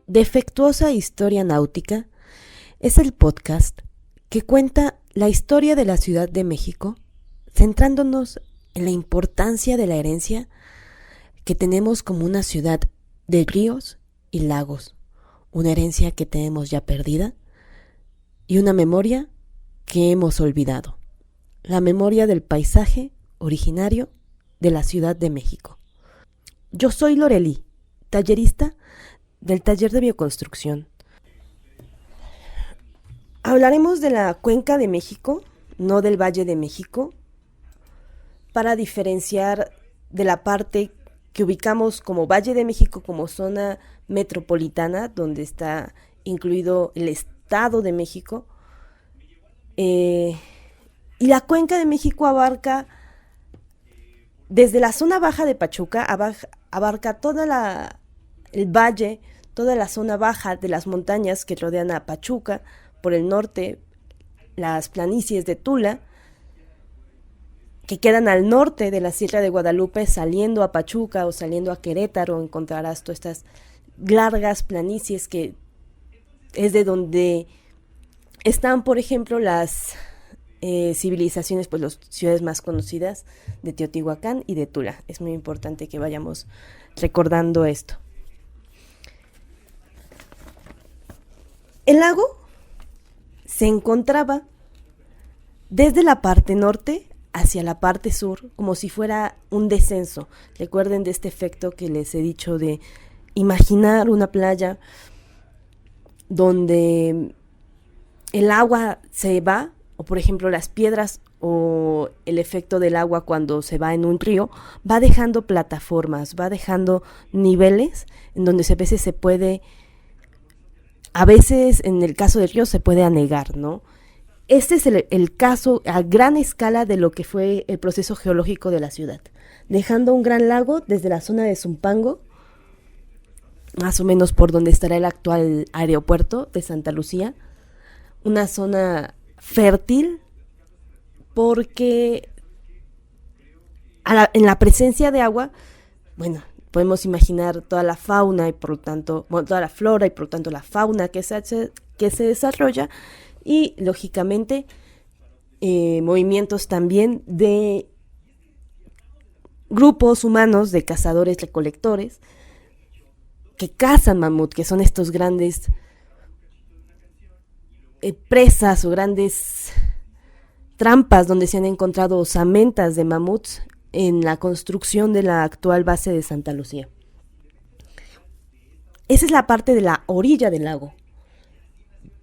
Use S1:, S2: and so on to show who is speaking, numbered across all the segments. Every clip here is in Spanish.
S1: Defectuosa Historia Náutica es el podcast que cuenta la historia de la Ciudad de México, centrándonos en la importancia de la herencia que tenemos como una ciudad de ríos y lagos, una herencia que tenemos ya perdida y una memoria que hemos olvidado, la memoria del paisaje originario de la Ciudad de México. Yo soy Loreli, tallerista del taller de bioconstrucción. Hablaremos de la Cuenca de México, no del Valle de México, para diferenciar de la parte que ubicamos como Valle de México como zona metropolitana, donde está incluido el Estado de México. Y la Cuenca de México abarca desde la zona baja de Pachuca, abarca el valle, toda la zona baja de las montañas que rodean a Pachuca, por el norte, las planicies de Tula, que quedan al norte de la Sierra de Guadalupe, saliendo a Pachuca o saliendo a Querétaro, encontrarás todas estas largas planicies que es de donde están, por ejemplo, las civilizaciones, pues las ciudades más conocidas de Teotihuacán y de Tula. Es muy importante que vayamos recordando esto. El lago se encontraba desde la parte norte hacia la parte sur, como si fuera un descenso. Recuerden de este efecto que les he dicho de imaginar una playa donde el agua se va, o por ejemplo las piedras o el efecto del agua cuando se va en un río, va dejando plataformas, va dejando niveles en donde a veces se puede, a veces en el caso del río se puede anegar, ¿no? Este es el caso a gran escala de lo que fue el proceso geológico de la ciudad, dejando un gran lago desde la zona de Zumpango, más o menos por donde estará el actual aeropuerto de Santa Lucía, una zona fértil porque en la presencia de agua, bueno, podemos imaginar toda la fauna y por lo tanto, toda la flora y por lo tanto la fauna que se desarrolla y lógicamente movimientos también de grupos humanos de cazadores-recolectores que cazan mamut, que son estos grandes presas o grandes trampas donde se han encontrado osamentas de mamuts en la construcción de la actual base de Santa Lucía. Esa es la parte de la orilla del lago.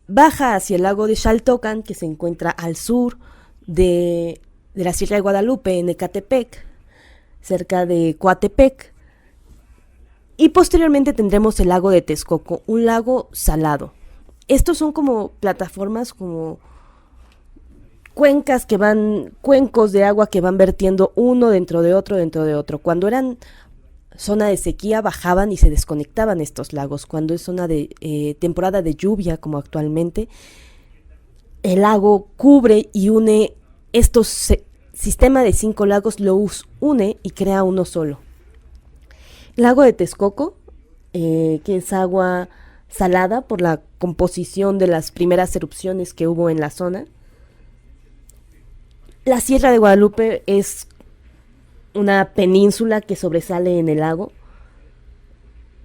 S1: Baja hacia el lago de Xaltocan, que se encuentra al sur de la Sierra de Guadalupe, en Ecatepec, cerca de Coatepec. Y posteriormente tendremos el lago de Texcoco, un lago salado. Estos son como plataformas, como cuencos de agua que van vertiendo uno dentro de otro. Cuando eran zona de sequía bajaban y se desconectaban estos lagos. Cuando es zona de temporada de lluvia, como actualmente, el lago cubre y une sistema de 5 lagos, los une y crea uno solo. El lago de Texcoco, que es agua salada por la composición de las primeras erupciones que hubo en la zona. La Sierra de Guadalupe es una península que sobresale en el lago,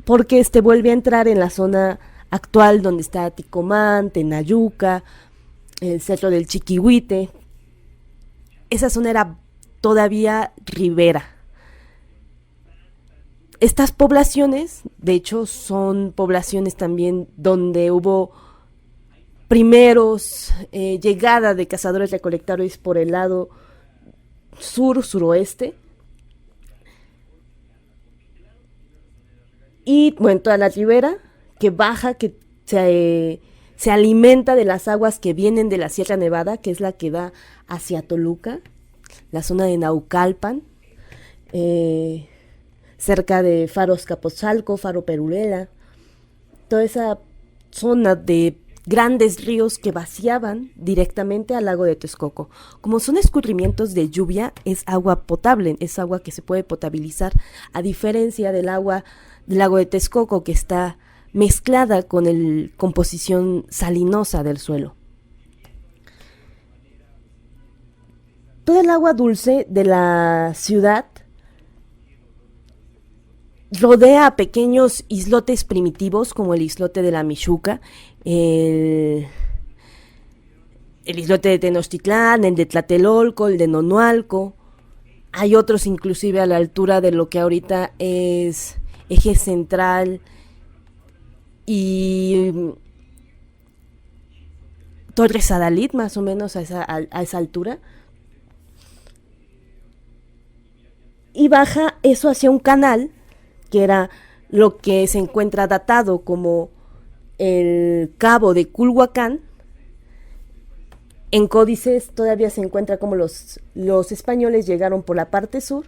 S1: porque vuelve a entrar en la zona actual donde está Ticomán, Tenayuca, el Cerro del Chiquihuite. Esa zona era todavía ribera. Estas poblaciones, de hecho, son poblaciones también donde hubo primeros llegada de cazadores recolectores por el lado suroeste. Y bueno, toda la ribera que baja, que se alimenta de las aguas que vienen de la Sierra Nevada, que es la que da hacia Toluca, la zona de Naucalpan, cerca de Faro Azcapotzalco, Faro Perulela, toda esa zona de grandes ríos que vaciaban directamente al lago de Texcoco. Como son escurrimientos de lluvia, es agua potable, es agua que se puede potabilizar, a diferencia del agua del lago de Texcoco, que está mezclada con la composición salinosa del suelo. Todo el agua dulce de la ciudad rodea a pequeños islotes primitivos como el islote de la Mixuca, el islote de Tenochtitlán, el de Tlatelolco, el de Nonualco. Hay otros inclusive a la altura de lo que ahorita es Eje Central y Torres Adalid, más o menos a esa altura. Y baja eso hacia un canal, que era lo que se encuentra datado como el Cabo de Culhuacán. En códices todavía se encuentra como los españoles llegaron por la parte sur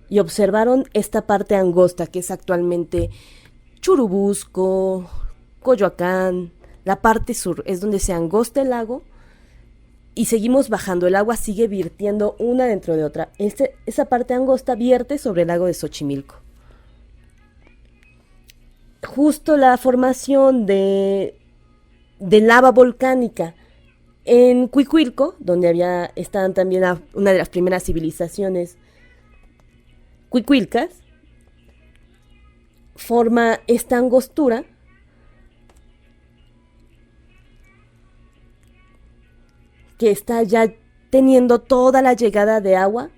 S1: y observaron esta parte angosta que es actualmente Churubusco, Coyoacán. La parte sur es donde se angosta el lago y seguimos bajando. El agua sigue virtiendo una dentro de otra. Esa parte angosta vierte sobre el lago de Xochimilco. Justo la formación de lava volcánica en Cuicuilco, donde estaban también una de las primeras civilizaciones cuicuilcas, forma esta angostura que está ya teniendo toda la llegada de agua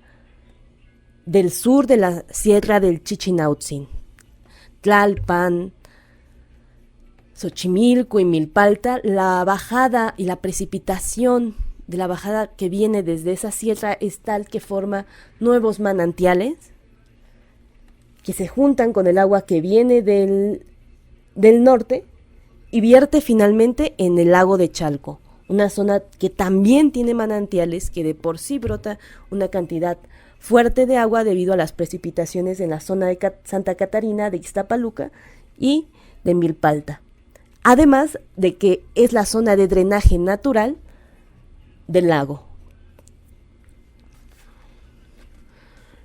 S1: del sur de la sierra del Chichinautzin, Tlalpan, Xochimilco y Milpalta. La bajada y la precipitación de la bajada que viene desde esa sierra es tal que forma nuevos manantiales que se juntan con el agua que viene del norte y vierte finalmente en el lago de Chalco, una zona que también tiene manantiales, que de por sí brota una cantidad fuerte de agua debido a las precipitaciones en la zona de Santa Catarina, de Ixtapaluca y de Milpalta. Además de que es la zona de drenaje natural del lago.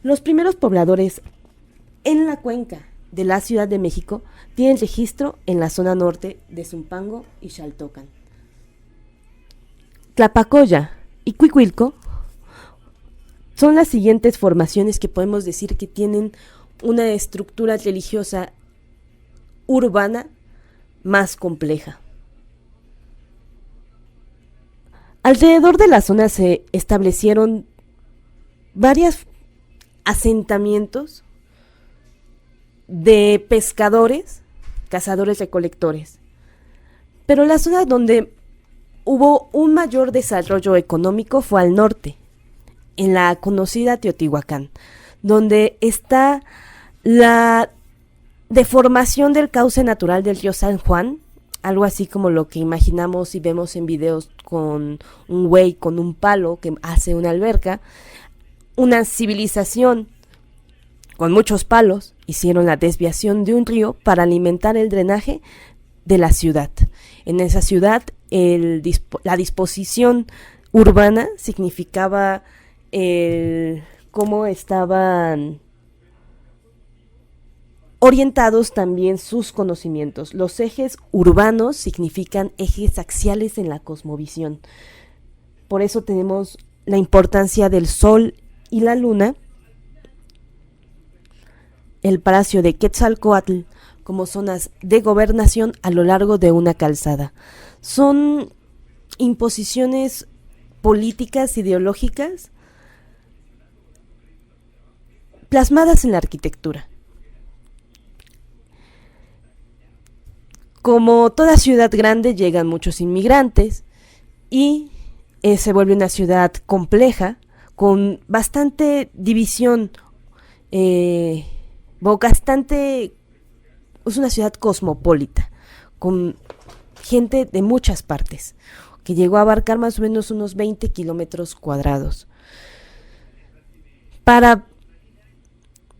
S1: Los primeros pobladores en la cuenca de la Ciudad de México tienen registro en la zona norte de Zumpango y Xaltocan. Tlapacoya y Cuicuilco son las siguientes formaciones que podemos decir que tienen una estructura religiosa urbana más compleja. Alrededor de la zona se establecieron varios asentamientos de pescadores, cazadores-recolectores. Pero la zona donde hubo un mayor desarrollo económico fue al norte, en la conocida Teotihuacán, donde está la deformación del cauce natural del río San Juan, algo así como lo que imaginamos y vemos en videos con un güey con un palo que hace una alberca. Una civilización con muchos palos hicieron la desviación de un río para alimentar el drenaje de la ciudad. En esa ciudad la disposición urbana significaba cómo estaban orientados también sus conocimientos. Los ejes urbanos significan ejes axiales en la cosmovisión. Por eso tenemos la importancia del sol y la luna, el palacio de Quetzalcóatl como zonas de gobernación a lo largo de una calzada. Son imposiciones políticas, ideológicas, plasmadas en la arquitectura. Como toda ciudad grande, llegan muchos inmigrantes y se vuelve una ciudad compleja, con bastante división, es una ciudad cosmopolita, con gente de muchas partes, que llegó a abarcar más o menos unos 20 kilómetros cuadrados. Para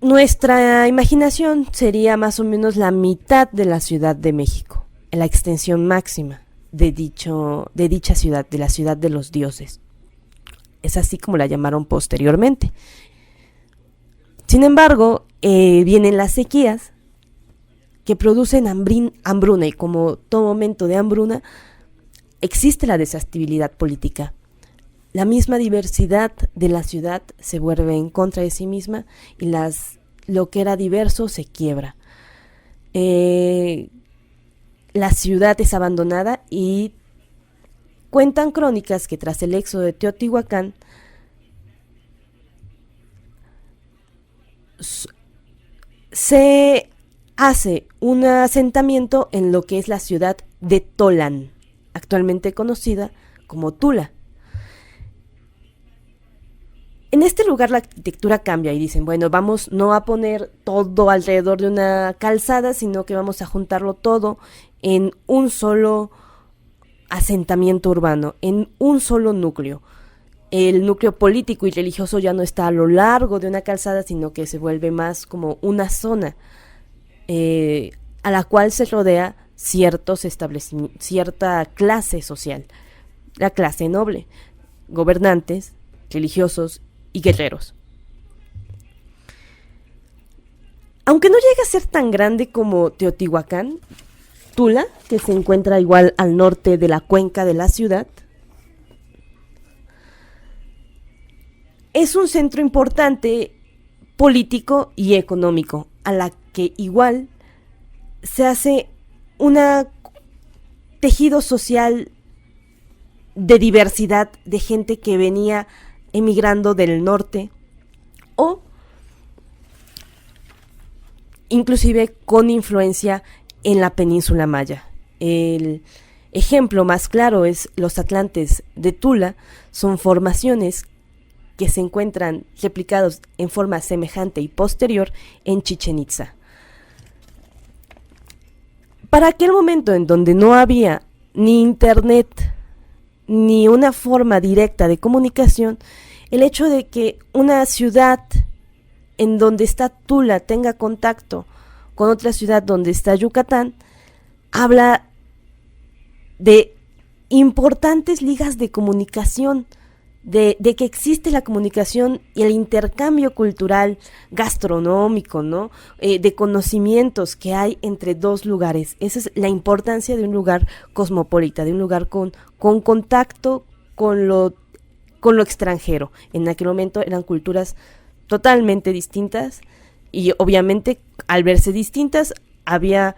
S1: nuestra imaginación sería más o menos la mitad de la Ciudad de México, la extensión máxima de dicha ciudad, de la ciudad de los dioses. Es así como la llamaron posteriormente. Sin embargo, vienen las sequías que producen hambruna, y como todo momento de hambruna existe la desestabilidad política. La misma diversidad de la ciudad se vuelve en contra de sí misma y lo que era diverso se quiebra. La ciudad es abandonada y cuentan crónicas que tras el éxodo de Teotihuacán se hace un asentamiento en lo que es la ciudad de Tolán, actualmente conocida como Tula. En este lugar la arquitectura cambia y dicen, bueno, vamos no a poner todo alrededor de una calzada, sino que vamos a juntarlo todo en un solo asentamiento urbano, en un solo núcleo. El núcleo político y religioso ya no está a lo largo de una calzada, sino que se vuelve más como una zona a la cual se rodea cierta clase social, la clase noble, gobernantes, religiosos y guerreros. Aunque no llega a ser tan grande como Teotihuacán, Tula, que se encuentra igual al norte de la cuenca de la ciudad, es un centro importante político y económico, a la que igual se hace un tejido social de diversidad de gente que venía emigrando del norte o inclusive con influencia en la península maya. El ejemplo más claro es los atlantes de Tula, son formaciones que se encuentran replicados en forma semejante y posterior en Chichén Itzá. Para aquel momento en donde no había ni internet ni una forma directa de comunicación, el hecho de que una ciudad en donde está Tula tenga contacto con otra ciudad donde está Yucatán, habla de importantes ligas de comunicación, de que existe la comunicación y el intercambio cultural, gastronómico, ¿no? De conocimientos que hay entre dos lugares. Esa es la importancia de un lugar cosmopolita, de un lugar con contacto con lo extranjero. En aquel momento eran culturas totalmente distintas y obviamente al verse distintas había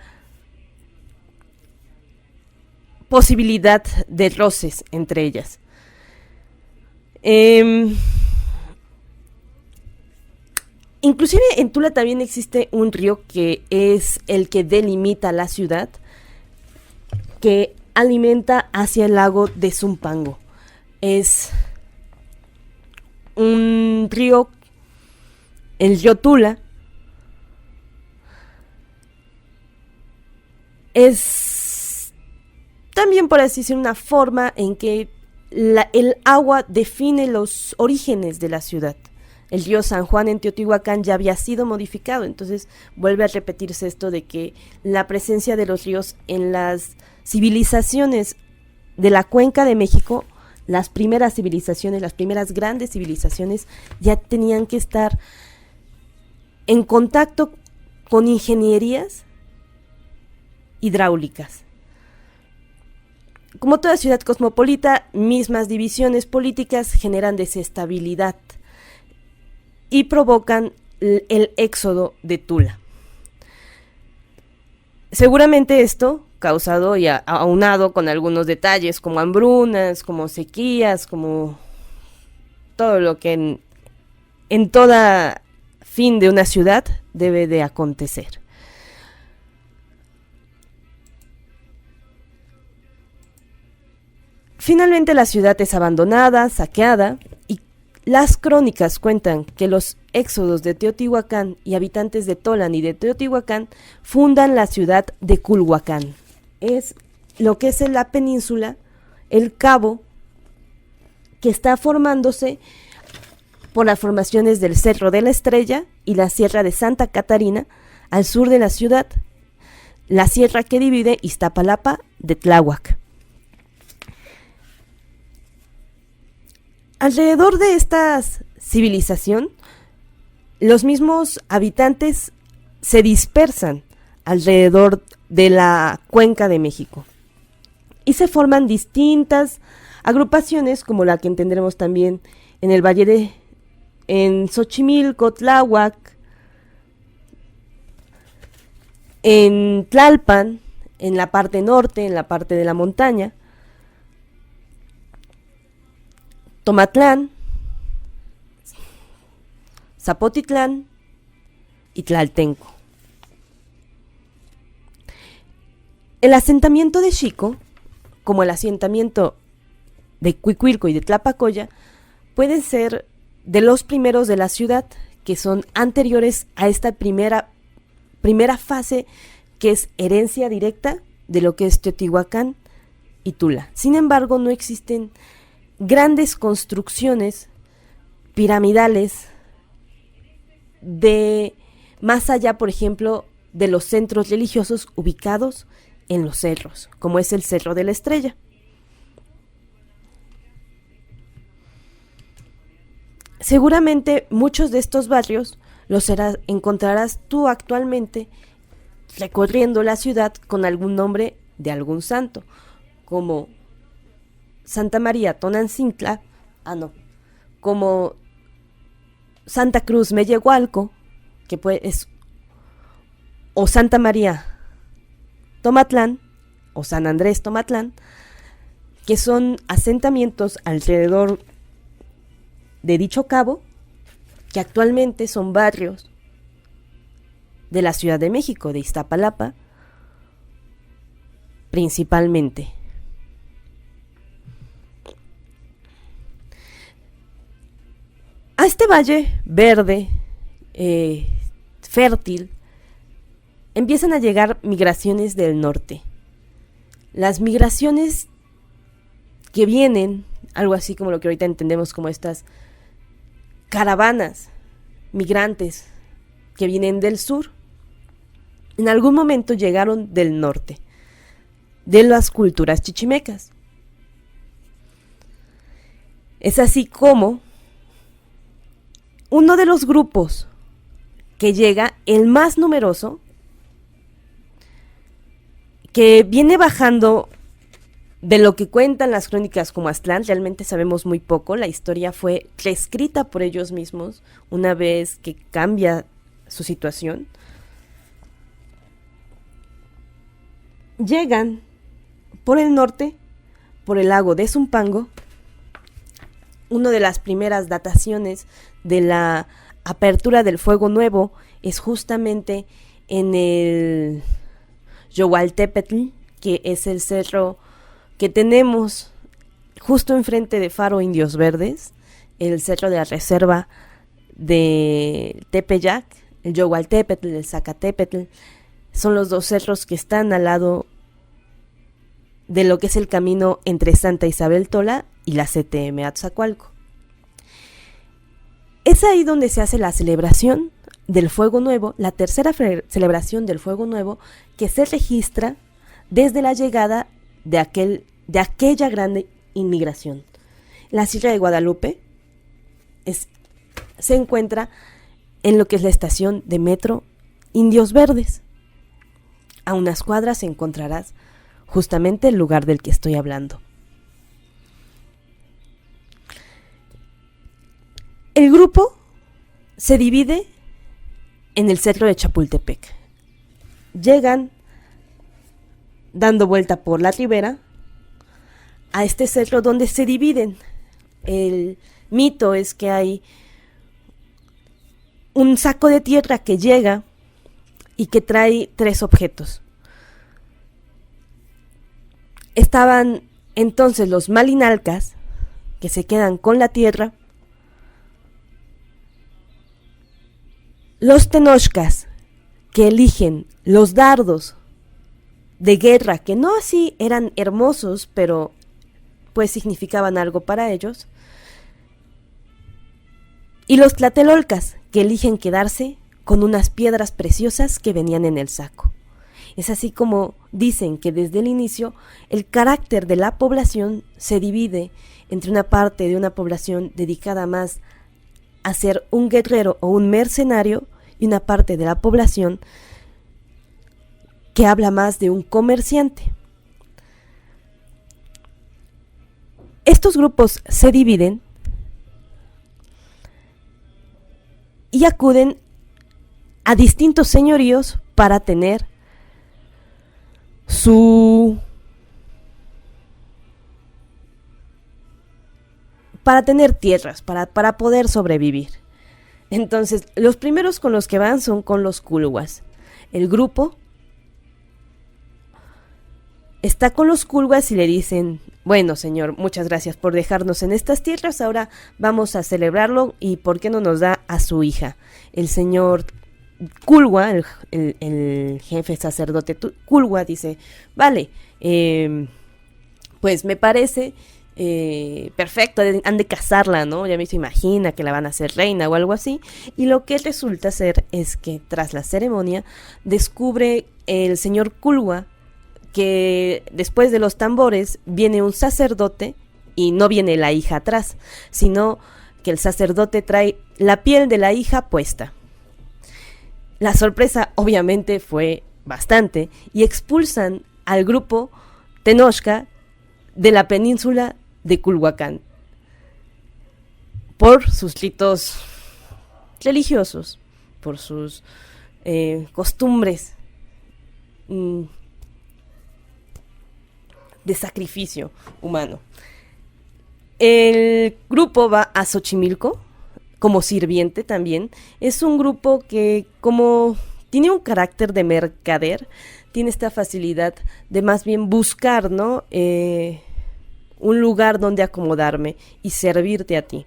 S1: posibilidad de roces entre ellas. Inclusive en Tula también existe un río que es el que delimita la ciudad, que alimenta hacia el lago de Zumpango. Es un río, el río Tula, es también, por así decir, una forma en que el agua define los orígenes de la ciudad. El río San Juan en Teotihuacán ya había sido modificado, entonces vuelve a repetirse esto de que la presencia de los ríos en las civilizaciones de la cuenca de México, las primeras civilizaciones, las primeras grandes civilizaciones, ya tenían que estar en contacto con ingenierías hidráulicas. Como toda ciudad cosmopolita, mismas divisiones políticas generan desestabilidad y provocan el éxodo de Tula. Seguramente esto causado y aunado con algunos detalles como hambrunas, como sequías, como todo lo que en toda fin de una ciudad debe de acontecer. Finalmente la ciudad es abandonada, saqueada, y las crónicas cuentan que los éxodos de Teotihuacán y habitantes de Tolán y de Teotihuacán fundan la ciudad de Culhuacán. Es lo que es en la península, el cabo que está formándose por las formaciones del Cerro de la Estrella y la Sierra de Santa Catarina al sur de la ciudad, la sierra que divide Iztapalapa de Tláhuac. Alrededor de esta civilización, los mismos habitantes se dispersan alrededor de la cuenca de México. Y se forman distintas agrupaciones, como la que entenderemos también en el Valle en Xochimilco, Tláhuac, en Tlalpan, en la parte norte, en la parte de la montaña, Tomatlán, Zapotitlán y Tlaltenco. El asentamiento de Xico, como el asentamiento de Cuicuilco y de Tlapacoya, pueden ser de los primeros de la ciudad, que son anteriores a esta primera fase, que es herencia directa de lo que es Teotihuacán y Tula. Sin embargo, no existen grandes construcciones piramidales de más allá, por ejemplo, de los centros religiosos ubicados en los cerros, como es el Cerro de la Estrella. Seguramente muchos de estos barrios los encontrarás tú actualmente recorriendo la ciudad con algún nombre de algún santo, como Santa María Tonancintla, como Santa Cruz Mellehualco, que o Santa María Tomatlán, o San Andrés Tomatlán, que son asentamientos alrededor de dicho cabo, que actualmente son barrios de la Ciudad de México, de Iztapalapa, principalmente. A este valle verde, fértil, empiezan a llegar migraciones del norte. Las migraciones que vienen, algo así como lo que ahorita entendemos como estas caravanas migrantes que vienen del sur, en algún momento llegaron del norte, de las culturas chichimecas. Es así como uno de los grupos que llega, el más numeroso, que viene bajando de lo que cuentan las crónicas como Aztlán, realmente sabemos muy poco. La historia fue reescrita por ellos mismos una vez que cambia su situación. Llegan por el norte, por el lago de Zumpango. Una de las primeras dataciones de la apertura del Fuego Nuevo es justamente en el Yohualtepetl, que es el cerro que tenemos justo enfrente de Faro Indios Verdes, el cerro de la reserva de Tepeyac, el Yohualtepetl, el Zacatepetl, son los dos cerros que están al lado de lo que es el camino entre Santa Isabel Tola y la CTM Atzacoalco. Es ahí donde se hace la celebración del Fuego Nuevo, la tercera celebración del Fuego Nuevo que se registra desde la llegada de aquella grande inmigración. La Sierra de Guadalupe se encuentra en lo que es la estación de metro Indios Verdes. A unas cuadras encontrarás justamente el lugar del que estoy hablando. El grupo se divide en el cerro de Chapultepec. Llegan dando vuelta por la ribera a este cerro donde se dividen. El mito es que hay un saco de tierra que llega y que trae 3 objetos. Estaban entonces los malinalcas, que se quedan con la tierra, los tenochcas, que eligen los dardos de guerra, que no así eran hermosos, pero pues significaban algo para ellos, y los tlatelolcas, que eligen quedarse con unas piedras preciosas que venían en el saco. Es así como dicen que desde el inicio el carácter de la población se divide entre una parte de una población dedicada más a ser un guerrero o un mercenario y una parte de la población que habla más de un comerciante. Estos grupos se dividen y acuden a distintos señoríos para tener tierras, para poder sobrevivir. Entonces, los primeros con los que van son con los Kulwas. El grupo está con los Kulwas y le dicen: bueno, señor, muchas gracias por dejarnos en estas tierras, ahora vamos a celebrarlo y ¿por qué no nos da a su hija? El señor Kulwa, el jefe sacerdote Kulwa, dice: vale, pues me parece perfecto, han de casarla, ¿no? Ya me se imagina que la van a hacer reina o algo así. Y lo que resulta ser es que tras la ceremonia descubre el señor Kulwa que después de los tambores viene un sacerdote y no viene la hija atrás, sino que el sacerdote trae la piel de la hija puesta. La sorpresa obviamente fue bastante y expulsan al grupo Tenochca de la península de Culhuacán por sus ritos religiosos, por sus costumbres de sacrificio humano. El grupo va a Xochimilco como sirviente también. Es un grupo que, como tiene un carácter de mercader, tiene esta facilidad de más bien buscar, ¿no? Un lugar donde acomodarme y servirte a ti.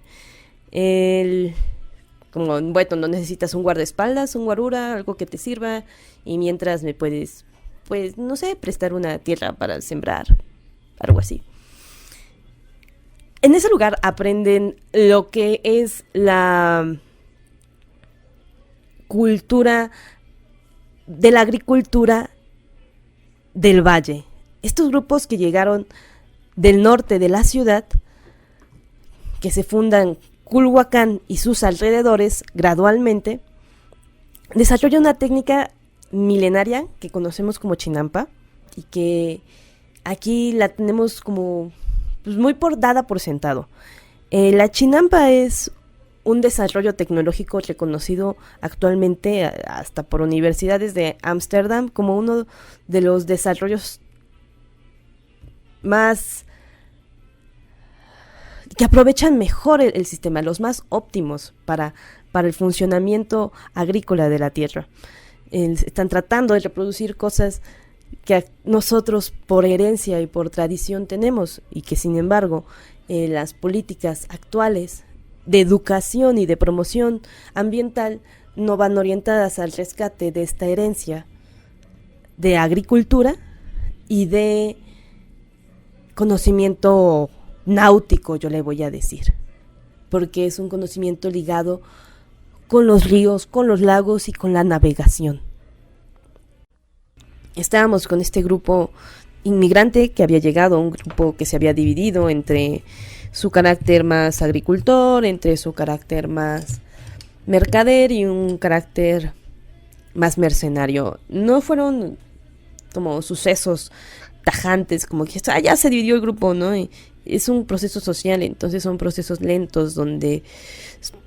S1: Como, bueno, no necesitas un guardaespaldas, un guarura, algo que te sirva, y mientras me puedes, pues, no sé, prestar una tierra para sembrar, algo así. En ese lugar aprenden lo que es la cultura de la agricultura del valle. Estos grupos que llegaron del norte de la ciudad, que se fundan Culhuacán y sus alrededores gradualmente, desarrollan una técnica milenaria que conocemos como chinampa y que aquí la tenemos como pues muy dada por sentado. La chinampa es un desarrollo tecnológico reconocido actualmente hasta por universidades de Ámsterdam como uno de los desarrollos más que aprovechan mejor el sistema, los más óptimos para el funcionamiento agrícola de la tierra. Están tratando de reproducir cosas que nosotros por herencia y por tradición tenemos y que sin embargo las políticas actuales de educación y de promoción ambiental no van orientadas al rescate de esta herencia de agricultura y de conocimiento náutico, yo le voy a decir, porque es un conocimiento ligado con los ríos, con los lagos y con la navegación. Estábamos con este grupo inmigrante que había llegado, un grupo que se había dividido entre su carácter más agricultor, entre su carácter más mercader y un carácter más mercenario. No fueron como sucesos tajantes, como que ya se dividió el grupo, ¿no? Y es un proceso social, entonces son procesos lentos donde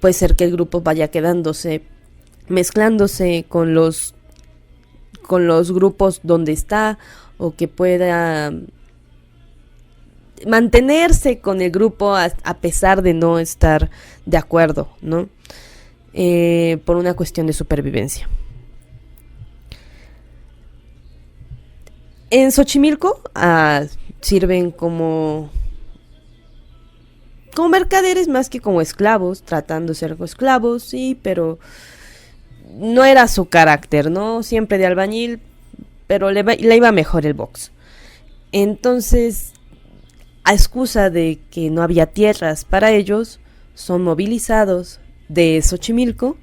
S1: puede ser que el grupo vaya quedándose, mezclándose con los grupos donde está, o que pueda mantenerse con el grupo a pesar de no estar de acuerdo, ¿no? Por una cuestión de supervivencia. En Xochimilco sirven como mercaderes más que como esclavos, tratando de ser esclavos, sí, pero no era su carácter, ¿no? Siempre de albañil, pero le iba mejor el box. Entonces, a excusa de que no había tierras para ellos, son movilizados de Xochimilco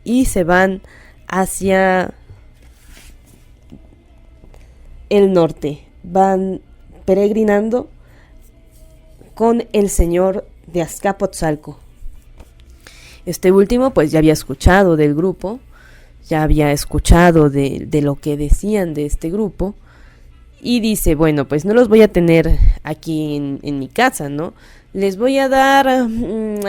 S1: y se van hacia el norte. Van peregrinando con el señor de Azcapotzalco. Este último pues ya había escuchado del grupo, ya había escuchado de lo que decían de este grupo y dice, bueno, pues no los voy a tener aquí en mi casa, ¿no? Les voy a dar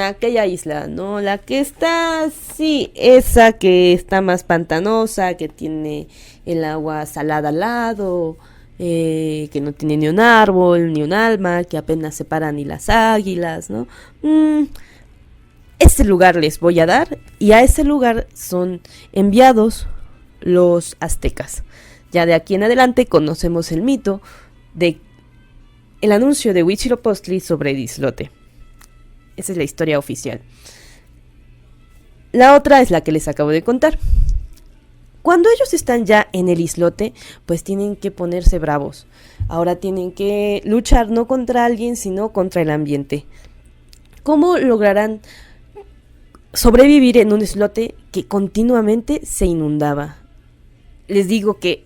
S1: aquella isla, ¿no? La que está, sí, esa que está más pantanosa, que tiene el agua salada al lado, que no tiene ni un árbol, ni un alma, que apenas se paran ni las águilas, ¿no? Ese lugar les voy a dar y a ese lugar son enviados los aztecas. Ya de aquí en adelante conocemos el mito de el anuncio de Huitzilopochtli sobre el islote. Esa es la historia oficial. La otra es la que les acabo de contar. Cuando ellos están ya en el islote, pues tienen que ponerse bravos. Ahora tienen que luchar no contra alguien, sino contra el ambiente. ¿Cómo lograrán sobrevivir en un islote que continuamente se inundaba? Les digo que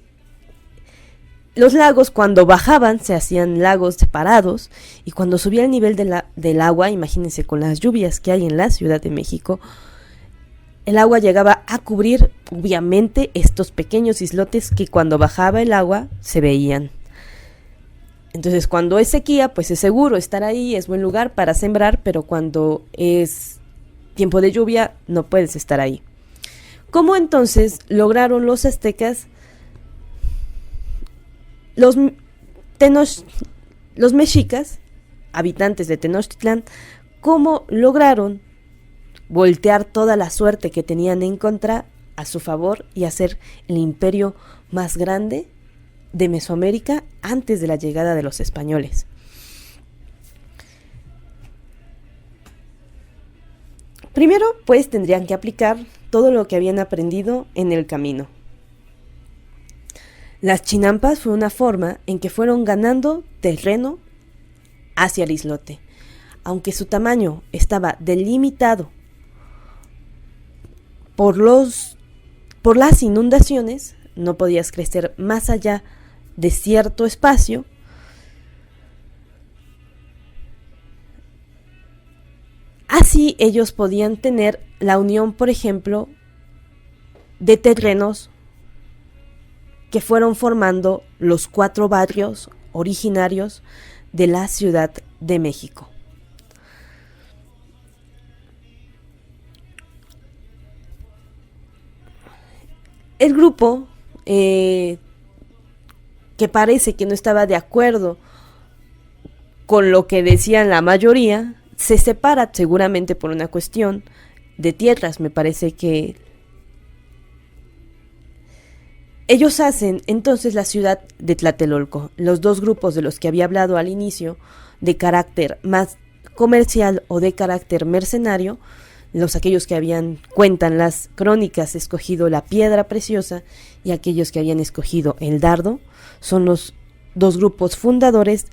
S1: los lagos cuando bajaban se hacían lagos separados y cuando subía el nivel del agua, imagínense con las lluvias que hay en la Ciudad de México, el agua llegaba a cubrir obviamente estos pequeños islotes que cuando bajaba el agua se veían. Entonces cuando es sequía pues es seguro estar ahí, es buen lugar para sembrar, pero cuando es tiempo de lluvia no puedes estar ahí. ¿Cómo entonces lograron los aztecas, los mexicas, habitantes de Tenochtitlán, cómo lograron voltear toda la suerte que tenían en contra a su favor y hacer el imperio más grande de Mesoamérica antes de la llegada de los españoles? Primero, pues tendrían que aplicar todo lo que habían aprendido en el camino. Las chinampas fue una forma en que fueron ganando terreno hacia el islote. Aunque su tamaño estaba delimitado por las inundaciones, no podías crecer más allá de cierto espacio. Así ellos podían tener la unión, por ejemplo, de terrenos que fueron formando los 4 barrios originarios de la Ciudad de México. El grupo, que parece que no estaba de acuerdo con lo que decían la mayoría, se separa seguramente por una cuestión de tierras. Me parece que ellos hacen entonces la ciudad de Tlatelolco. Los dos grupos de los que había hablado al inicio, de carácter más comercial o de carácter mercenario, aquellos que cuentan las crónicas, escogido la piedra preciosa, y aquellos que habían escogido el dardo, son los dos grupos fundadores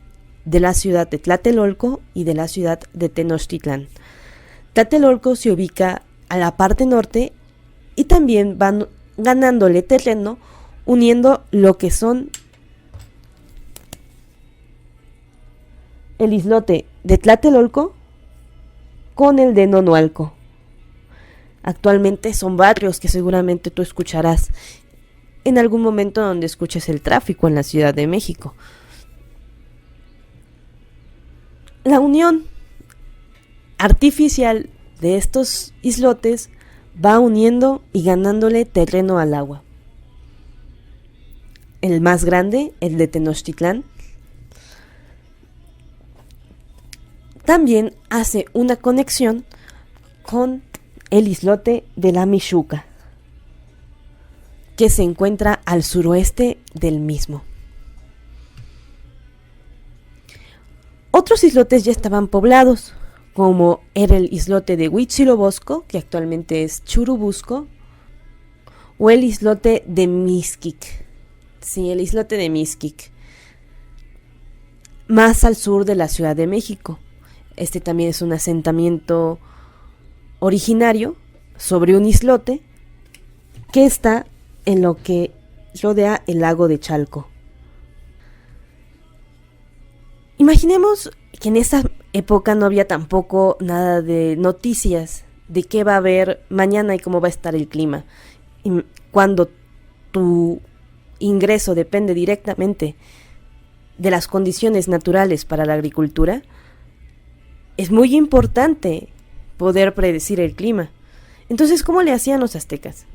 S1: de la ciudad de Tlatelolco y de la ciudad de Tenochtitlán. Tlatelolco se ubica a la parte norte y también van ganándole terreno, uniendo lo que son el islote de Tlatelolco con el de Nonualco. Actualmente son barrios que seguramente tú escucharás en algún momento donde escuches el tráfico en la Ciudad de México. La unión artificial de estos islotes va uniendo y ganándole terreno al agua. El más grande, el de Tenochtitlán, también hace una conexión con el islote de la Mixuca, que se encuentra al suroeste del mismo. Otros islotes ya estaban poblados, como era el islote de Huitzilopochtli, que actualmente es Churubusco, o el islote de Mixquic. Sí, el islote de Mixquic, más al sur de la Ciudad de México. Este también es un asentamiento originario sobre un islote que está en lo que rodea el lago de Chalco. Imaginemos que en esa época no había tampoco nada de noticias de qué va a haber mañana y cómo va a estar el clima. cuando tu ingreso depende directamente de las condiciones naturales para la agricultura, es muy importante poder predecir el clima. Entonces, ¿cómo le hacían los aztecas?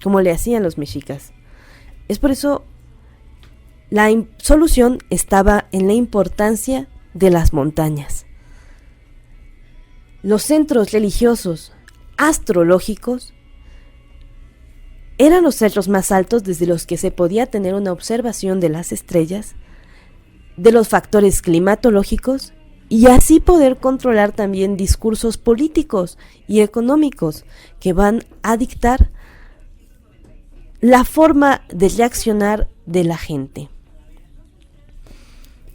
S1: ¿Cómo le hacían los mexicas? Es por eso la solución estaba en la importancia de las montañas. Los centros religiosos astrológicos eran los cerros más altos desde los que se podía tener una observación de las estrellas, de los factores climatológicos y así poder controlar también discursos políticos y económicos que van a dictar la forma de reaccionar de la gente.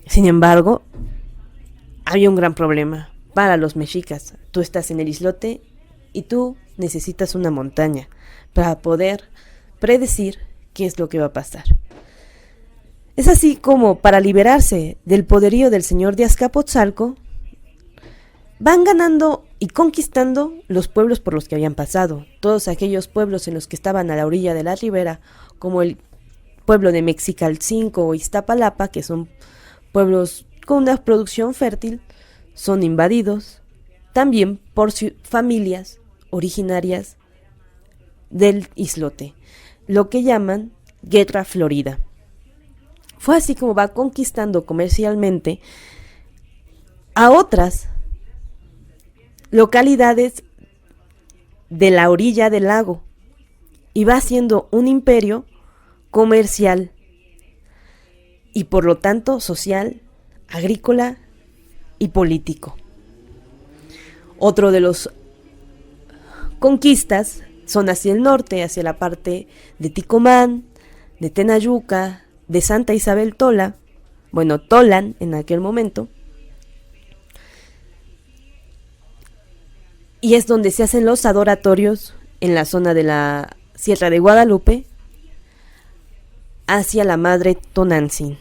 S1: Sin embargo, había un gran problema para los mexicas. Tú estás en el islote y tú necesitas una montaña para poder predecir qué es lo que va a pasar. Es así como, para liberarse del poderío del señor de Azcapotzalco, van ganando y conquistando los pueblos por los que habían pasado. Todos aquellos pueblos en los que estaban a la orilla de la ribera, como el pueblo de Mexicalcingo o Iztapalapa, que son pueblos con una producción fértil, son invadidos también por familias originarias del islote, lo que llaman Guerra Florida. Fue así como va conquistando comercialmente a otras localidades de la orilla del lago y va haciendo un imperio comercial y por lo tanto social, agrícola y político. Otro de los conquistas son hacia el norte, hacia la parte de Ticomán, de Tenayuca, de Santa Isabel Tola, Tolan en aquel momento, y es donde se hacen los adoratorios en la zona de la Sierra de Guadalupe hacia la Madre Tonantzin.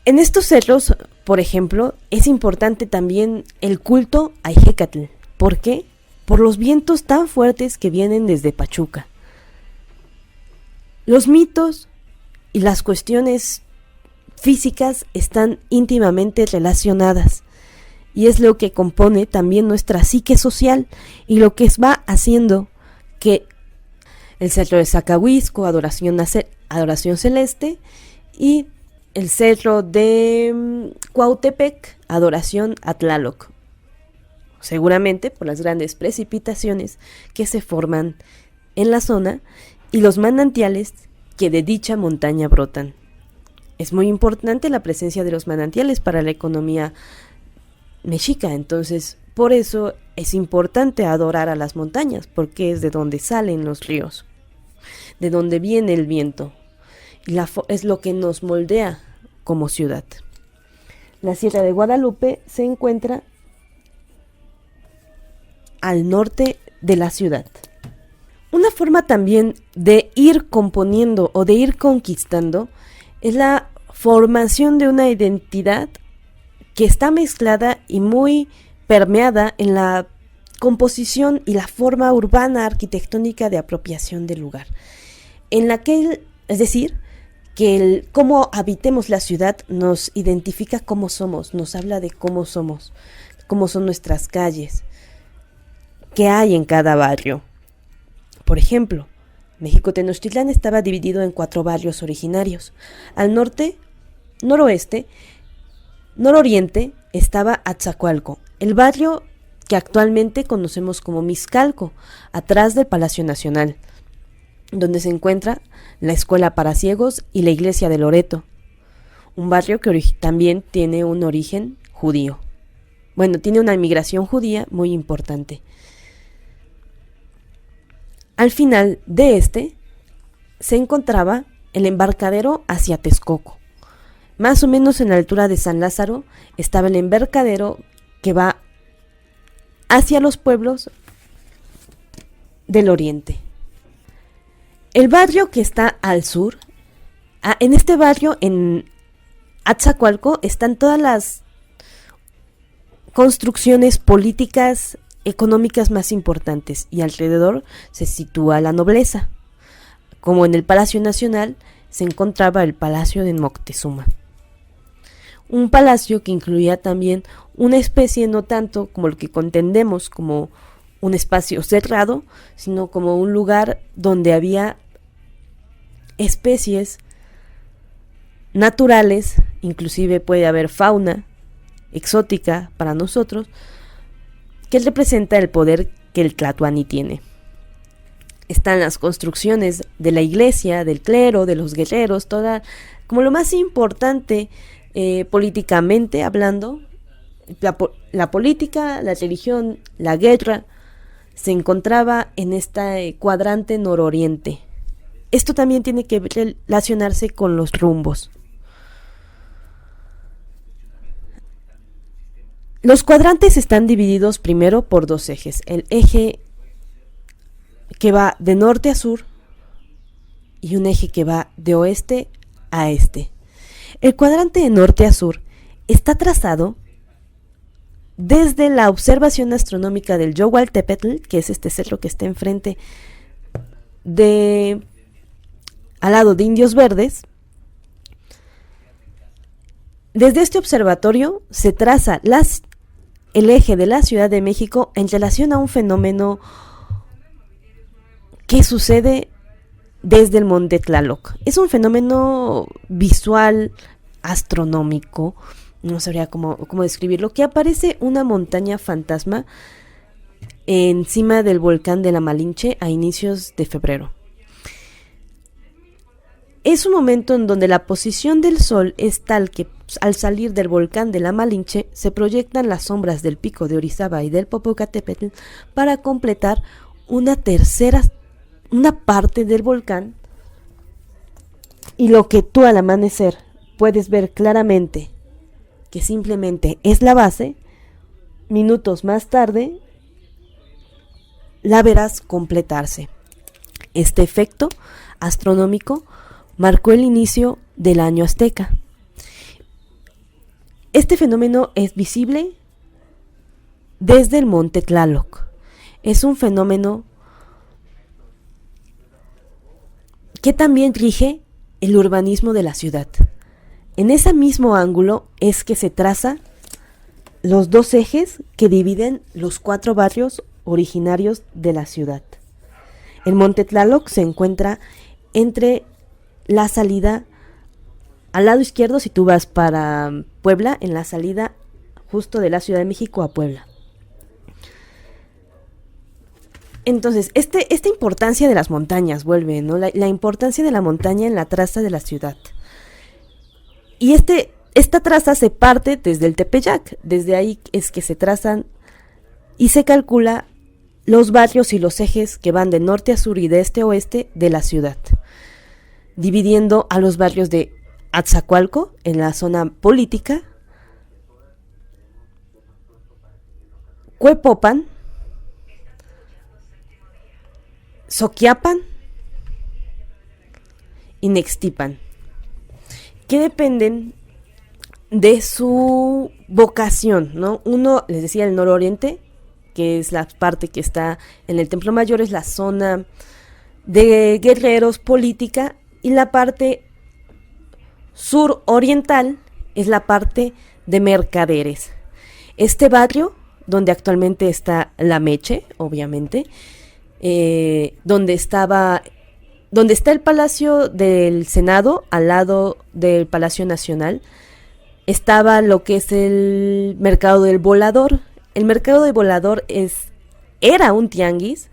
S1: En estos cerros, por ejemplo, es importante también el culto a Ijecatl. ¿Por qué? Por los vientos tan fuertes que vienen desde Pachuca. Los mitos y las cuestiones físicas están íntimamente relacionadas y es lo que compone también nuestra psique social y lo que va haciendo que el cerro de Zacahuisco, adoración celeste, y el cerro de Cuautepec, adoración a Tlaloc, seguramente por las grandes precipitaciones que se forman en la zona y los manantiales que de dicha montaña brotan. Es muy importante la presencia de los manantiales para la economía mexica, entonces por eso es importante adorar a las montañas, porque es de donde salen los ríos, de donde viene el viento, y es lo que nos moldea como ciudad. La Sierra de Guadalupe se encuentra al norte de la ciudad. Una forma también de ir componiendo o de ir conquistando es la formación de una identidad que está mezclada y muy permeada en la composición y la forma urbana arquitectónica de apropiación del lugar. Es decir, que cómo habitemos la ciudad nos identifica cómo somos, nos habla de cómo somos, cómo son nuestras calles, qué hay en cada barrio. Por ejemplo, México Tenochtitlán estaba dividido en 4 barrios originarios. Al norte, noroeste, nororiente estaba Atzacoalco, el barrio que actualmente conocemos como Mixcalco, atrás del Palacio Nacional, donde se encuentra la Escuela para Ciegos y la Iglesia de Loreto, un barrio que también tiene un origen judío. Tiene una inmigración judía muy importante. Al final de se encontraba el embarcadero hacia Texcoco. Más o menos en la altura de San Lázaro estaba el embarcadero que va hacia los pueblos del oriente. El barrio que está al sur, en este barrio, en Atzacoalco, están todas las construcciones políticas, económicas más importantes, y alrededor se sitúa la nobleza. Como en el Palacio Nacional se encontraba el Palacio de Moctezuma. Un palacio que incluía también una especie, no tanto como lo que entendemos como un espacio cerrado, sino como un lugar donde había especies naturales, inclusive puede haber fauna exótica para nosotros, que representa el poder que el Tlatoani tiene. Están las construcciones de la iglesia, del clero, de los guerreros, toda como lo más importante políticamente hablando. La política, la religión, la guerra se encontraba en este cuadrante nororiente. Esto también tiene que relacionarse con los rumbos. Los cuadrantes están divididos primero por dos ejes. El eje que va de norte a sur y un eje que va de oeste a este. El cuadrante de norte a sur está trazado desde la observación astronómica del Yohualtepetl, que es este cerro que está enfrente al lado de Indios Verdes. Desde este observatorio se traza el eje de la Ciudad de México en relación a un fenómeno que sucede desde el Monte Tlaloc. Es un fenómeno visual, astronómico, no sabría cómo describirlo, que aparece una montaña fantasma encima del volcán de la Malinche a inicios de febrero. Es un momento en donde la posición del sol es tal que al salir del volcán de la Malinche se proyectan las sombras del pico de Orizaba y del Popocatépetl para completar una parte del volcán, y lo que tú al amanecer puedes ver claramente que simplemente es la base, minutos más tarde la verás completarse. Este efecto astronómico marcó el inicio del año azteca. Este fenómeno es visible desde el Monte Tlaloc. Es un fenómeno que también rige el urbanismo de la ciudad. En ese mismo ángulo es que se traza los dos ejes que dividen los 4 barrios originarios de la ciudad. El Monte Tlaloc se encuentra entre la salida al lado izquierdo, si tú vas para Puebla, en la salida justo de la Ciudad de México a Puebla. Entonces, esta importancia de las montañas vuelve, ¿no? La importancia de la montaña en la traza de la ciudad. Y esta traza se parte desde el Tepeyac. Desde ahí es que se trazan y se calcula los barrios y los ejes que van de norte a sur y de este a oeste de la ciudad, dividiendo a los barrios de Atzacoalco en la zona política, Cuepopan, Soquiapan y Nextipan, que dependen de su vocación, ¿no? Uno, les decía, el nororiente, que es la parte que está en el Templo Mayor, es la zona de guerreros política, y la parte suroriental es la parte de mercaderes. Este barrio, donde actualmente está la Meche, obviamente, donde está el Palacio del Senado, al lado del Palacio Nacional, estaba lo que es el Mercado del Volador. El Mercado del Volador era un tianguis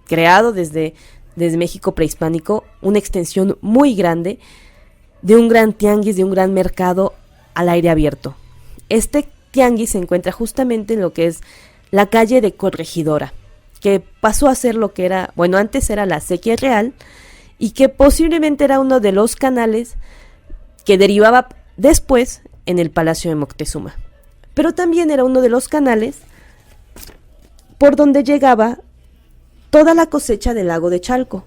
S1: creado desde México prehispánico, una extensión muy grande de un gran tianguis, de un gran mercado al aire abierto. Este tianguis se encuentra justamente en lo que es la calle de Corregidora, que pasó a ser lo que era, bueno, antes era la Acequia Real, y que posiblemente era uno de los canales que derivaba después en el Palacio de Moctezuma. Pero también era uno de los canales por donde llegaba toda la cosecha del lago de Chalco.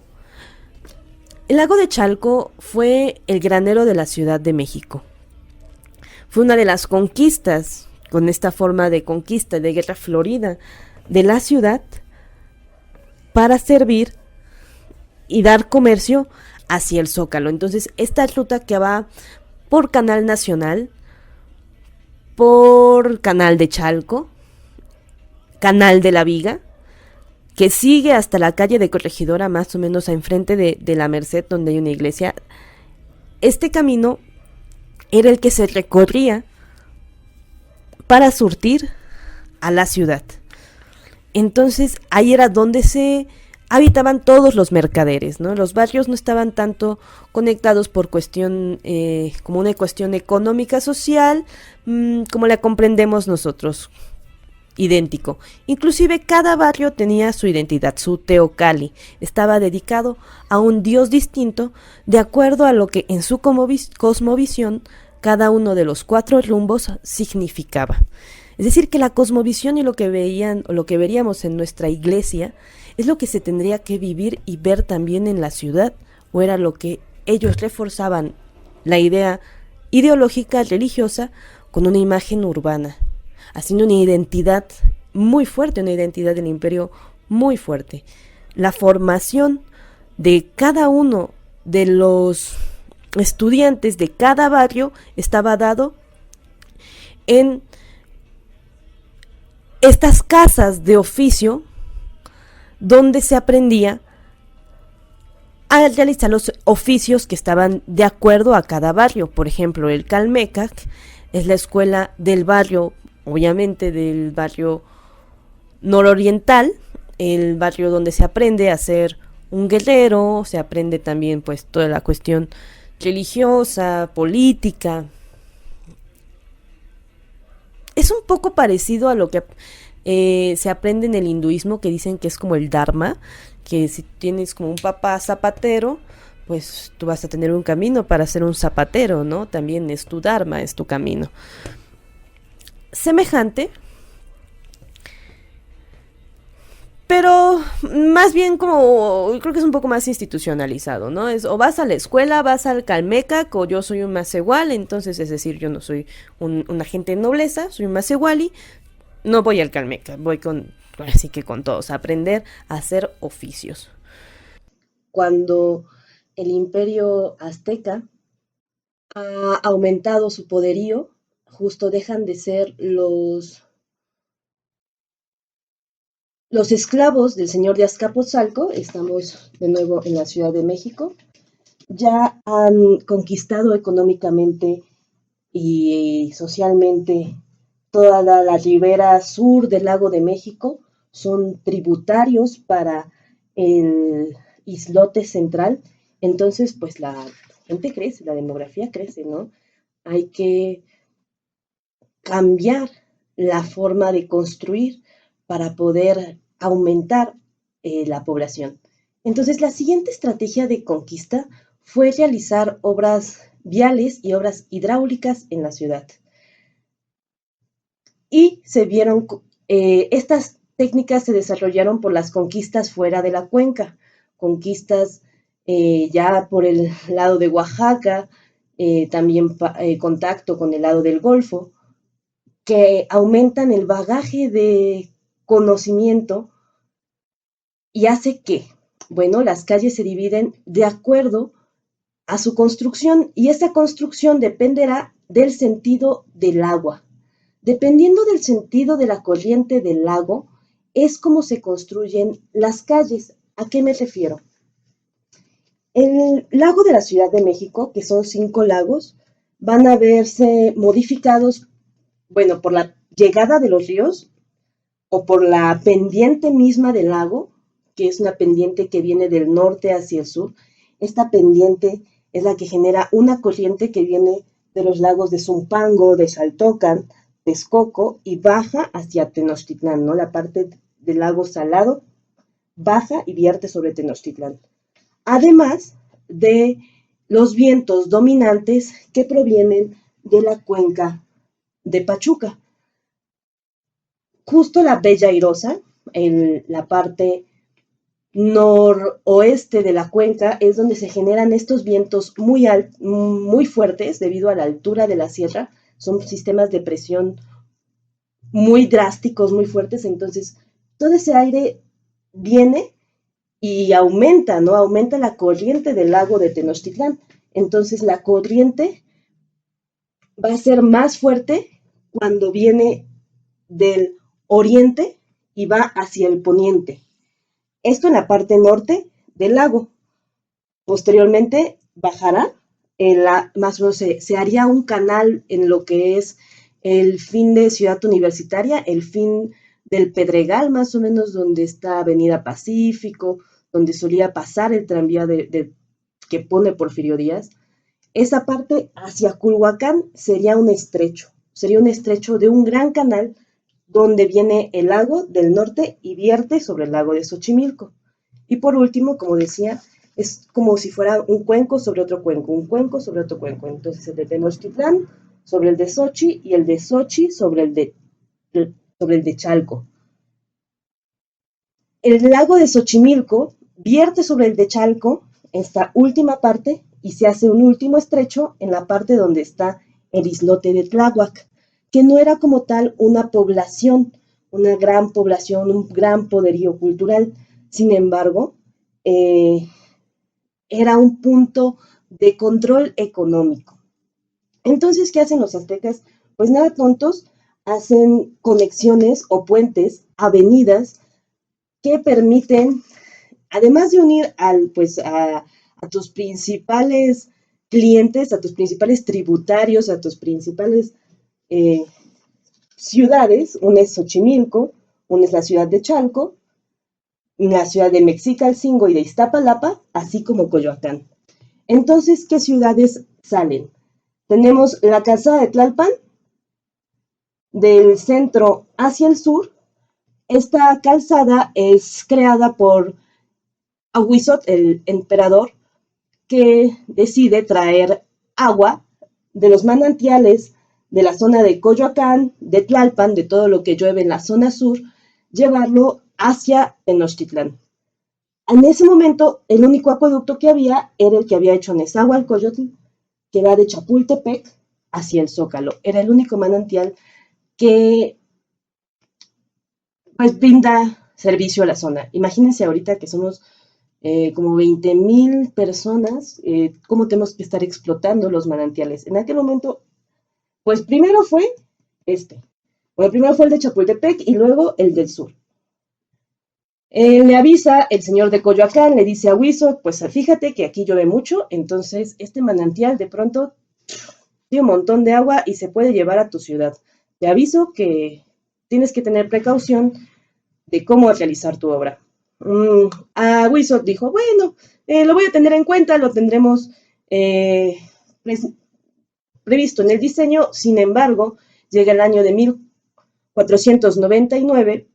S1: El lago de Chalco fue el granero de la Ciudad de México. Fue una de las conquistas con esta forma de conquista, de guerra florida de la ciudad, para servir y dar comercio hacia el Zócalo. Entonces, esta ruta que va por Canal Nacional, por Canal de Chalco, Canal de la Viga, que sigue hasta la calle de Corregidora, más o menos a enfrente de la Merced, donde hay una iglesia. Este camino era el que se recorría para surtir a la ciudad. Entonces ahí era donde se habitaban todos los mercaderes, ¿no? Los barrios no estaban tanto conectados por cuestión, como una cuestión económica, social, como la comprendemos nosotros, idéntico. Inclusive cada barrio tenía su identidad, su teocalli, estaba dedicado a un dios distinto de acuerdo a lo que en su cosmovisión cada uno de los 4 rumbos significaba. Es decir, que la cosmovisión y lo que veían o lo que veríamos en nuestra iglesia es lo que se tendría que vivir y ver también en la ciudad, o era lo que ellos reforzaban, la idea ideológica religiosa con una imagen urbana, haciendo una identidad muy fuerte, una identidad del imperio muy fuerte. La formación de cada uno de los estudiantes de cada barrio estaba dado en estas casas de oficio donde se aprendía a realizar los oficios que estaban de acuerdo a cada barrio. Por ejemplo, el Calmecac es la escuela del barrio, obviamente del barrio nororiental, el barrio donde se aprende a ser un guerrero, se aprende también pues toda la cuestión religiosa, política. Es un poco parecido a lo que se aprende en el hinduismo, que dicen que es como el dharma, que si tienes como un papá zapatero, pues tú vas a tener un camino para ser un zapatero, ¿no? También es tu dharma, es tu camino. Semejante, pero más bien como, creo que es un poco más institucionalizado, ¿no? Es o vas a la escuela, vas al Calmecac, o yo soy un macehual, entonces es decir, yo no soy un agente de nobleza, soy un macehuali, no voy al Calmecac, voy así que con todos, a aprender a hacer oficios. Cuando el imperio azteca ha aumentado su poderío, justo dejan de ser los esclavos del señor de Azcapotzalco, estamos de nuevo en la Ciudad de México, ya han conquistado económicamente y socialmente toda la ribera sur del lago de México, son tributarios para el islote central, entonces pues la gente crece, la demografía crece, ¿no? Hay que cambiar la forma de construir para poder aumentar la población. Entonces, la siguiente estrategia de conquista fue realizar obras viales y obras hidráulicas en la ciudad. Y se vieron, estas técnicas se desarrollaron por las conquistas fuera de la cuenca, conquistas ya por el lado de Oaxaca, también contacto con el lado del Golfo, que aumentan el bagaje de conocimiento y hace que, bueno, las calles se dividen de acuerdo a su construcción y esa construcción dependerá del sentido del agua. Dependiendo del sentido de la corriente del lago, es como se construyen las calles. ¿A qué me refiero? El lago de la Ciudad de México, que son 5 lagos, van a verse modificados, bueno, por la llegada de los ríos o por la pendiente misma del lago, que es una pendiente que viene del norte hacia el sur. Esta pendiente es la que genera una corriente que viene de los lagos de Zumpango, de Xaltocan, Texcoco y baja hacia Tenochtitlán, ¿no? La parte del lago Salado baja y vierte sobre Tenochtitlán. Además de los vientos dominantes que provienen de la cuenca de Pachuca. Justo la Bella Airosa, en la parte noroeste de la cuenca, es donde se generan estos vientos muy fuertes debido a la altura de la sierra. Son sistemas de presión muy drásticos, muy fuertes, entonces todo ese aire viene y aumenta, ¿no? Aumenta la corriente del lago de Tenochtitlán. Entonces la corriente va a ser más fuerte cuando viene del oriente y va hacia el poniente. Esto en la parte norte del lago. Posteriormente bajará, más o menos se haría un canal en lo que es el fin de Ciudad Universitaria, el fin del Pedregal, más o menos donde está Avenida Pacífico, donde solía pasar el tranvía que pone Porfirio Díaz. Esa parte hacia Culhuacán sería un estrecho de un gran canal donde viene el lago del norte y vierte sobre el lago de Xochimilco. Y por último, como decía, es como si fuera un cuenco sobre otro cuenco, un cuenco sobre otro cuenco. Entonces el de Tenochtitlán sobre el de Sochi y el de Sochi sobre el de Chalco. El lago de Xochimilco vierte sobre el de Chalco, esta última parte, y se hace un último estrecho en la parte donde está el islote de Tláhuac, que no era como tal una población, un gran poderío cultural. Sin embargo, eh, era un punto de control económico. Entonces, ¿qué hacen los aztecas? Pues nada tontos, hacen conexiones o puentes, avenidas que permiten, además de unir a tus principales clientes, a tus principales tributarios, a tus principales eh, ciudades, una es Xochimilco, una es la ciudad de Chalco, la ciudad de Mexicalcingo y de Iztapalapa, así como Coyoacán. Entonces, ¿qué ciudades salen? Tenemos la calzada de Tlalpan, del centro hacia el sur. Esta calzada es creada por Ahuizot, el emperador, que decide traer agua de los manantiales de la zona de Coyoacán, de Tlalpan, de todo lo que llueve en la zona sur, llevarlo hacia Tenochtitlán. En ese momento, el único acueducto que había era el que había hecho Nezahualcóyotl, que va de Chapultepec hacia el Zócalo. Era el único manantial que pues brinda servicio a la zona. Imagínense ahorita que somos como 20,000 personas, cómo tenemos que estar explotando los manantiales. En aquel momento, pues primero fue este. Bueno, primero fue el de Chapultepec y luego el del sur. Le avisa el señor de Coyoacán, le dice a Huizo, pues fíjate que aquí llueve mucho, entonces este manantial de pronto tiene un montón de agua y se puede llevar a tu ciudad. Te aviso que tienes que tener precaución de cómo realizar tu obra. A Wizard dijo, bueno, lo voy a tener en cuenta, lo tendremos previsto en el diseño, sin embargo, llega el año de 1499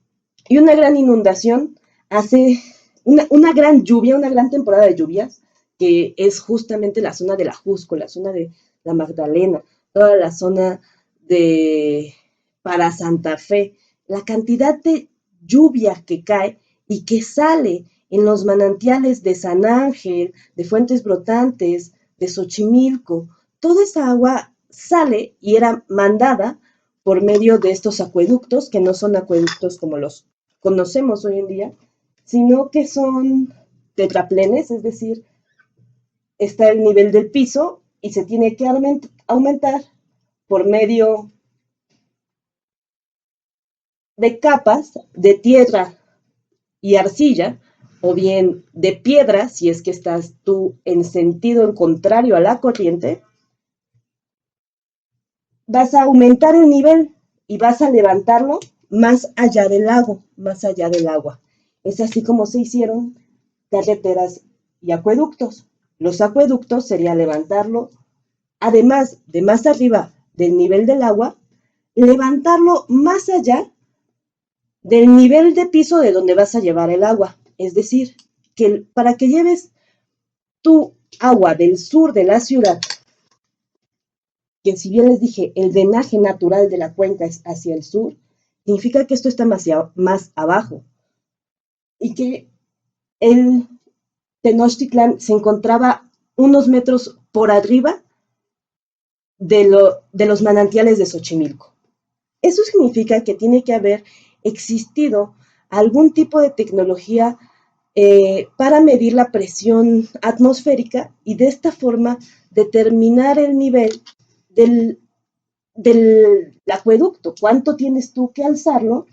S1: y una gran inundación hace una gran lluvia, una gran temporada de lluvias, que es justamente la zona de la Jusco, la zona de la Magdalena, toda la zona de para Santa Fe, la cantidad de lluvia que cae y que sale en los manantiales de San Ángel, de Fuentes Brotantes, de Xochimilco, toda esa agua sale y era mandada por medio de estos acueductos, que no son acueductos como los conocemos hoy en día, sino que son tetraplenes, es decir, está el nivel del piso y se tiene que aumentar por medio de capas de tierra y arcilla, o bien de piedra, si es que estás tú en sentido en contrario a la corriente, vas a aumentar el nivel y vas a levantarlo más allá del lago, más allá del agua. Es así como se hicieron carreteras y acueductos. Los acueductos sería levantarlo, además de más arriba del nivel del agua, levantarlo más allá del nivel de piso de donde vas a llevar el agua. Es decir, que para que lleves tu agua del sur de la ciudad, que si bien les dije, el drenaje natural de la cuenca es hacia el sur, significa que esto está más abajo y que el Tenochtitlán se encontraba unos metros por arriba de los manantiales de Xochimilco. Eso significa que tiene que haber existido algún tipo de tecnología para medir la presión atmosférica y de esta forma determinar el nivel del, del acueducto. ¿Cuánto tienes tú que alzarlo,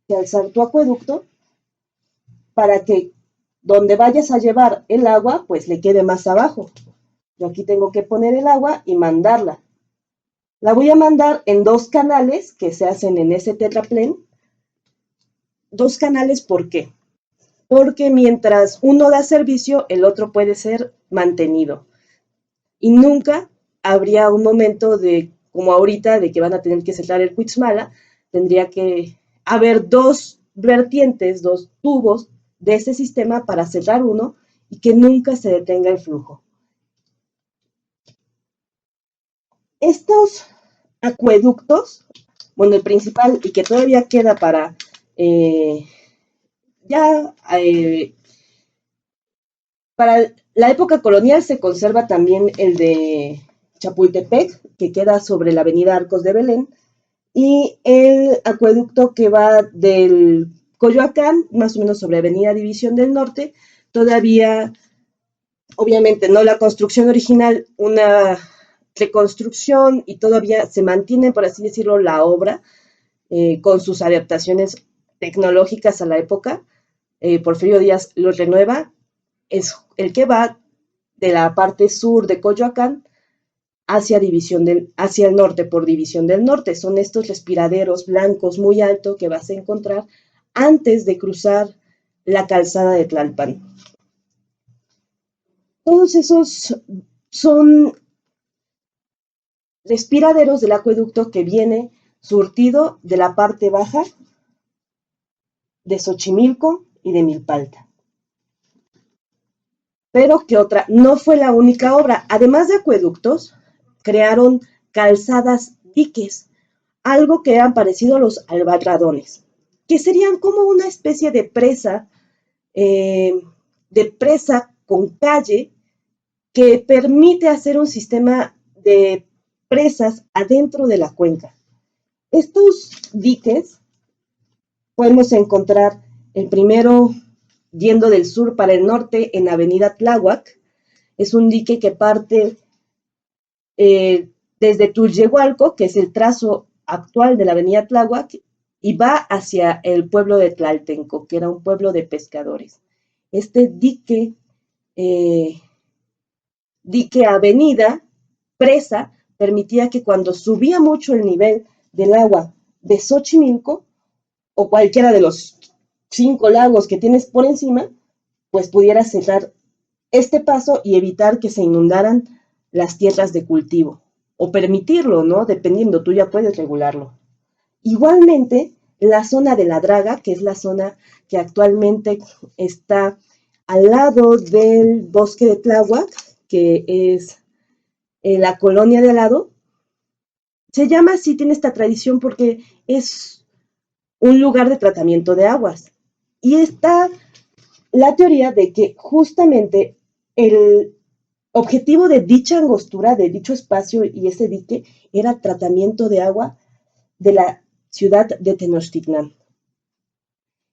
S1: que alzar tu acueducto para que donde vayas a llevar el agua, pues le quede más abajo? Yo aquí tengo que poner el agua y mandarla. La voy a mandar en dos canales que se hacen en ese tetraplén. Dos canales, ¿por qué? Porque mientras uno da servicio, el otro puede ser mantenido. Y nunca habría un momento de, como ahorita, de que van a tener que cerrar el Cuitzmala, tendría que haber dos vertientes, dos tubos de ese sistema para cerrar uno y que nunca se detenga el flujo. Estos acueductos, bueno, el principal y que todavía queda para ya para la época colonial se conserva también el de Chapultepec, que queda sobre la avenida Arcos de Belén, y el acueducto que va del Coyoacán, más o menos sobre avenida División del Norte, todavía, obviamente, no la construcción original, una reconstrucción y todavía se mantiene, por así decirlo, la obra con sus adaptaciones tecnológicas a la época. Porfirio Díaz lo renueva, es el que va de la parte sur de Coyoacán hacia el norte por División del Norte. Son estos respiraderos blancos muy altos que vas a encontrar antes de cruzar la calzada de Tlalpan. Todos esos son respiraderos del acueducto que viene surtido de la parte baja de Xochimilco y de Milpalta. Pero que otra, no fue la única obra. Además de acueductos, crearon calzadas diques, algo que eran parecido a los albarradones, que serían como una especie de presa con calle que permite hacer un sistema de presas adentro de la cuenca. Estos diques podemos encontrar el primero yendo del sur para el norte en Avenida Tláhuac. Es un dique que parte desde Tulyehualco, que es el trazo actual de la Avenida Tláhuac, y va hacia el pueblo de Tlaltenco, que era un pueblo de pescadores. Este dique avenida, presa, permitía que cuando subía mucho el nivel del agua de Xochimilco, o cualquiera de los 5 lagos que tienes por encima, pues pudiera cerrar este paso y evitar que se inundaran las tierras de cultivo. O permitirlo, ¿no? Dependiendo, tú ya puedes regularlo. Igualmente, la zona de la Draga, que es la zona que actualmente está al lado del bosque de Tláhuac, que es la colonia de al lado, se llama así, tiene esta tradición porque es un lugar de tratamiento de aguas. Y está la teoría de que justamente el objetivo de dicha angostura, de dicho espacio y ese dique, era tratamiento de agua de la ciudad de Tenochtitlán.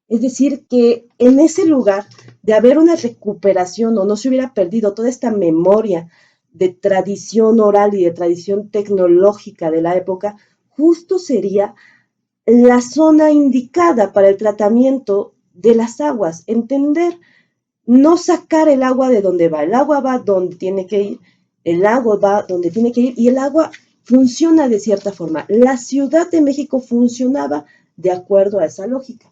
S1: Es decir, que en ese lugar, de haber una recuperación o no se hubiera perdido toda esta memoria de tradición oral y de tradición tecnológica de la época, justo sería la zona indicada para el tratamiento de las aguas. Entender, no sacar el agua de donde va. El agua va donde tiene que ir, el agua va donde tiene que ir y el agua funciona de cierta forma. La Ciudad de México funcionaba de acuerdo a esa lógica.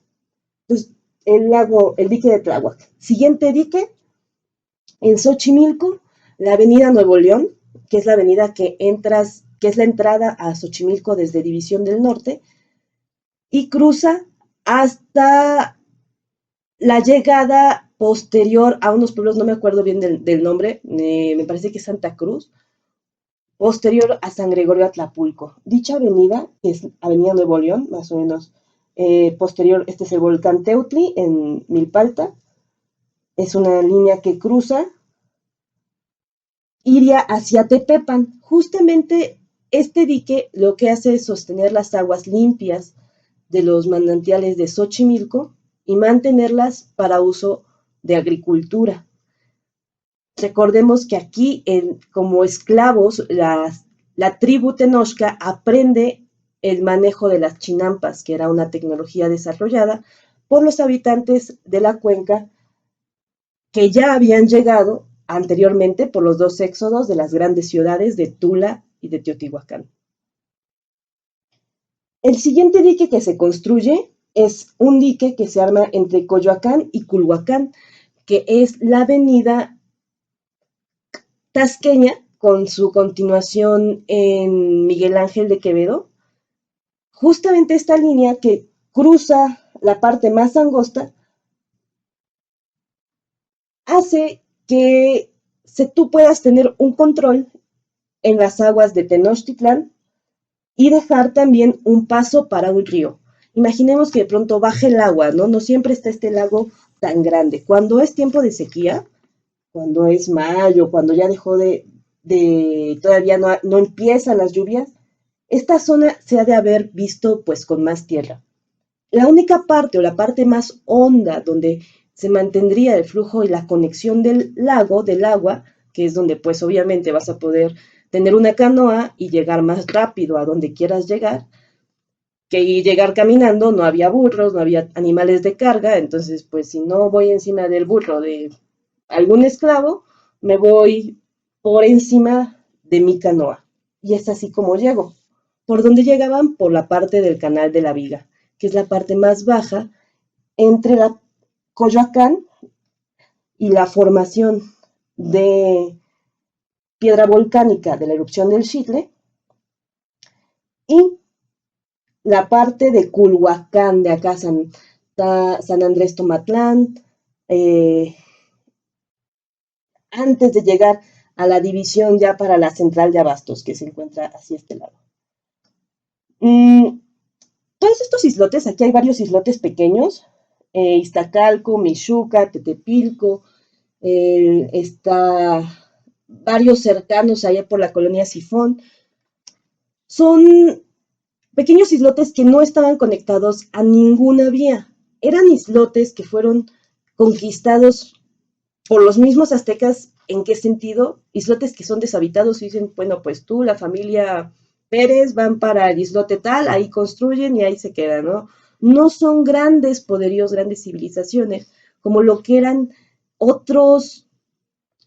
S1: Entonces, el dique de Tláhuac. Siguiente dique, en Xochimilco, la avenida Nuevo León, que es la avenida que entras, que es la entrada a Xochimilco desde División del Norte, y cruza hasta la llegada posterior a unos pueblos, no me acuerdo bien del nombre, me parece que es Santa Cruz, posterior a San Gregorio Atlapulco. Dicha avenida, que es Avenida Nuevo León, más o menos, posterior, este es el volcán Teutli en Milpalta, es una línea que cruza, iría hacia Tepepan. Justamente Este dique lo que hace es sostener las aguas limpias de los manantiales de Xochimilco y mantenerlas para uso de agricultura. Recordemos que aquí, como esclavos, la tribu Tenochca aprende el manejo de las chinampas, que era una tecnología desarrollada por los habitantes de la cuenca que ya habían llegado anteriormente por los dos éxodos de las grandes ciudades de Tula y de Teotihuacán. El siguiente dique que se construye es un dique que se arma entre Coyoacán y Culhuacán, que es la avenida tasqueña con su continuación en Miguel Ángel de Quevedo. Justamente esta línea que cruza la parte más angosta hace que tú puedas tener un control en las aguas de Tenochtitlán y dejar también un paso para un río. Imaginemos que de pronto baje el agua, ¿no? No siempre está este lago tan grande. Cuando es tiempo de sequía, cuando es mayo, cuando ya dejó todavía no empiezan las lluvias, esta zona se ha de haber visto pues con más tierra. La única parte o la parte más honda donde se mantendría el flujo y la conexión del lago, del agua, que es donde pues obviamente vas a poder tener una canoa y llegar más rápido a donde quieras llegar, que llegar caminando, no había burros, no había animales de carga, entonces pues si no voy encima del burro de algún esclavo, me voy por encima de mi canoa. Y es así como llego. ¿Por dónde llegaban? Por la parte del canal de la Viga, que es la parte más baja entre la Coyoacán y la formación de piedra volcánica de la erupción del Xitle y la parte de Culhuacán, de acá San Andrés Tomatlán, eh, antes de llegar a la división ya para la central de Abastos, que se encuentra hacia este lado. Todos estos islotes, aquí hay varios islotes pequeños, Iztacalco, Mixuca, Tetepilco, está varios cercanos allá por la colonia Sifón. Son pequeños islotes que no estaban conectados a ninguna vía. Eran islotes que fueron conquistados por los mismos aztecas. ¿En qué sentido? Islotes que son deshabitados y dicen, bueno, pues tú, la familia Pérez, van para el islote tal, ahí construyen y ahí se quedan, ¿no? No son grandes poderíos, grandes civilizaciones, como lo que eran otros,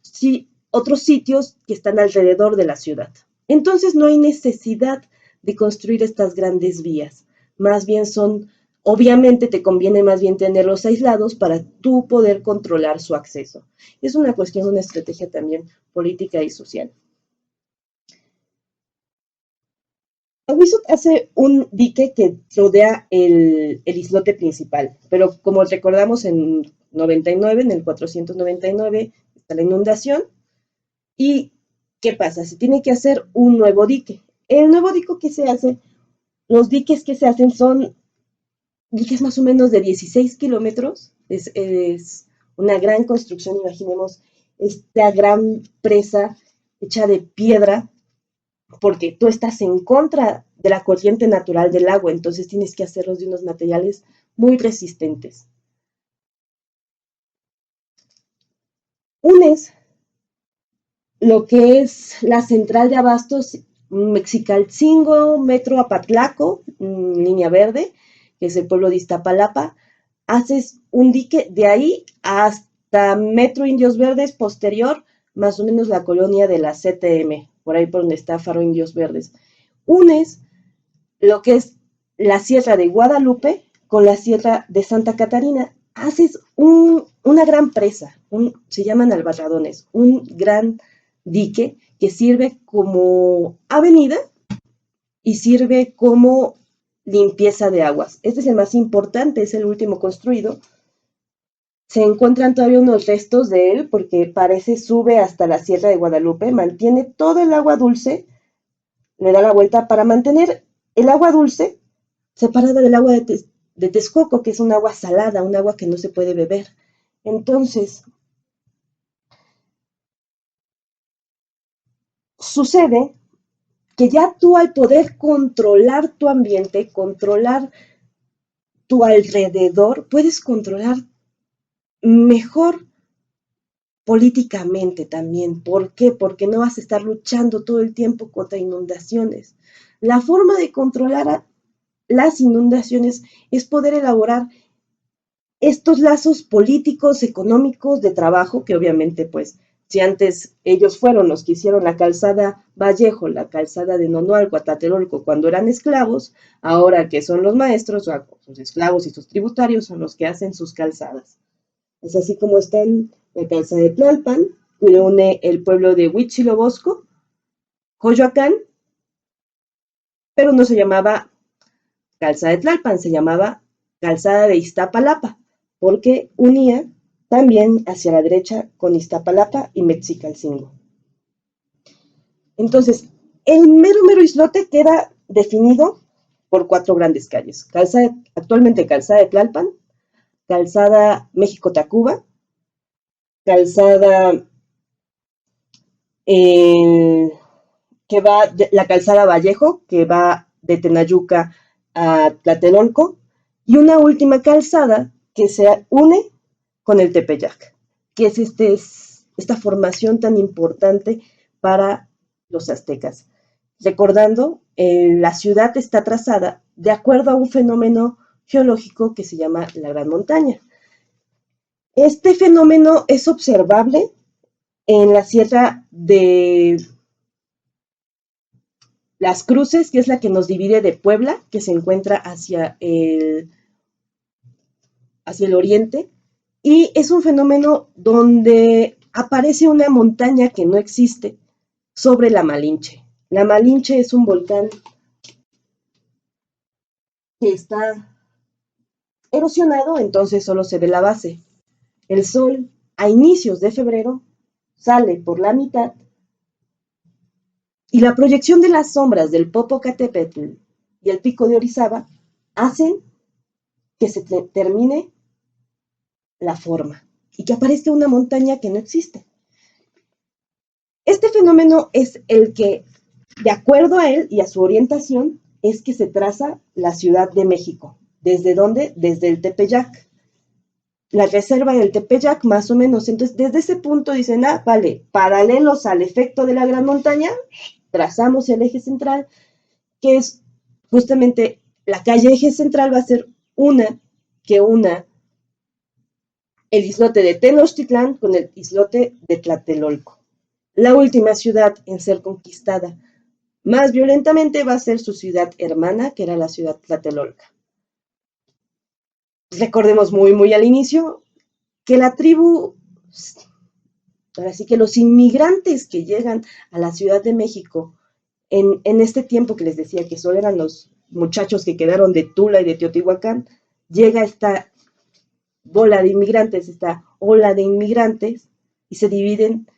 S1: sí, otros sitios que están alrededor de la ciudad. Entonces no hay necesidad de construir estas grandes vías. Más bien son, obviamente te conviene más bien tenerlos aislados para tú poder controlar su acceso. Es una cuestión, una estrategia también política y social. Aguizot hace un dique que rodea el islote principal, pero como recordamos en 99, en el 499, está la inundación. ¿Y qué pasa? Se tiene que hacer un nuevo dique. El nuevo dique que se hace, los diques que se hacen son diques más o menos de 16 kilómetros. Es una gran construcción, imaginemos esta gran presa hecha de piedra, porque tú estás en contra de la corriente natural del agua, entonces tienes que hacerlos de unos materiales muy resistentes. Unes lo que es la central de abastos Mexicalcingo, Metro Apatlaco, línea verde, que es el pueblo de Iztapalapa, haces un dique de ahí hasta Metro Indios Verdes posterior, más o menos la colonia de la CTM, por ahí por donde está Faro Indios Verdes. Unes lo que es la Sierra de Guadalupe con la Sierra de Santa Catarina, haces una gran presa, se llaman albarradones, un gran dique que sirve como avenida y sirve como limpieza de aguas. Este es el más importante, es el último construido. Se encuentran todavía unos restos de él porque parece sube hasta la Sierra de Guadalupe, mantiene todo el agua dulce, le da la vuelta para mantener el agua dulce separada del agua de Texcoco, que es un agua salada, un agua que no se puede beber. Entonces, sucede que ya tú al poder controlar tu ambiente, controlar tu alrededor, puedes controlar mejor políticamente también. ¿Por qué? Porque no vas a estar luchando todo el tiempo contra inundaciones. La forma de controlar las inundaciones es poder elaborar estos lazos políticos, económicos, de trabajo, que obviamente, pues, si antes ellos fueron los que hicieron la calzada Vallejo, la calzada de Nonualco a Tlatelolco cuando eran esclavos, ahora que son los maestros, o sus esclavos y sus tributarios son los que hacen sus calzadas. Es así como está en la calzada de Tlalpan, que une el pueblo de Huitzilopochtli, Coyoacán, pero no se llamaba calzada de Tlalpan, se llamaba calzada de Iztapalapa, porque unía también hacia la derecha con Iztapalapa y Mexicalcingo. Entonces, el mero islote queda definido por 4 grandes calles. Actualmente calzada de Tlalpan, calzada México-Tacuba, calzada que va, la calzada Vallejo, que va de Tenayuca a Tlatelolco, y una última calzada que se une con el Tepeyac, que es esta formación tan importante para los aztecas. Recordando, la ciudad está trazada de acuerdo a un fenómeno geológico que se llama la Gran Montaña. Este fenómeno es observable en la sierra de Las Cruces, que es la que nos divide de Puebla, que se encuentra hacia el oriente, y es un fenómeno donde aparece una montaña que no existe sobre la Malinche. La Malinche es un volcán que está erosionado, entonces solo se ve la base. El sol, a inicios de febrero, sale por la mitad y la proyección de las sombras del Popocatépetl y el pico de Orizaba hacen que se termine la forma y que aparezca una montaña que no existe. Este fenómeno es el que, de acuerdo a él y a su orientación, es que se traza la Ciudad de México. ¿Desde dónde? Desde el Tepeyac. La reserva del Tepeyac, más o menos. Entonces, desde ese punto dicen, vale, paralelos al efecto de la Gran Montaña, trazamos el eje central, que es justamente la calle eje central va a ser una el islote de Tenochtitlán con el islote de Tlatelolco. La última ciudad en ser conquistada más violentamente va a ser su ciudad hermana, que era la ciudad Tlatelolca. Recordemos muy al inicio que la tribu, ahora sí que los inmigrantes que llegan a la Ciudad de México en este tiempo que les decía que solo eran los muchachos que quedaron de Tula y de Teotihuacán, llega esta bola de inmigrantes, esta ola de inmigrantes, y se dividen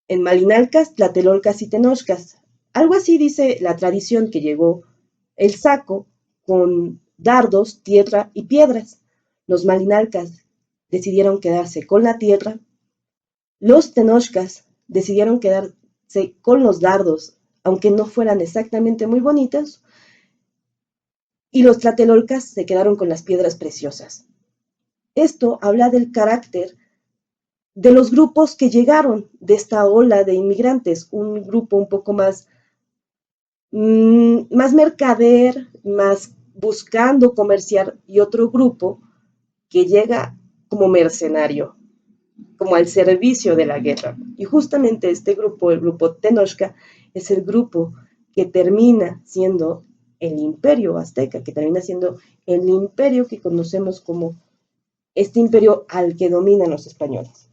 S1: en Malinalcas, Tlatelolcas y Tenochcas. Algo así dice la tradición, que llegó el saco con dardos, tierra y piedras. Los Malinalcas decidieron quedarse con la tierra, los Tenochcas decidieron quedarse con los dardos, aunque no fueran exactamente muy bonitos, y los Tlatelolcas se quedaron con las piedras preciosas. Esto habla del carácter de los grupos que llegaron de esta ola de inmigrantes, un grupo un poco más mercader, más buscando comerciar, y otro grupo que llega como mercenario, como al servicio de la guerra. Y justamente este grupo, el grupo Tenochca, es el grupo que termina siendo el imperio azteca, que termina siendo el imperio que conocemos como este imperio al que dominan los españoles.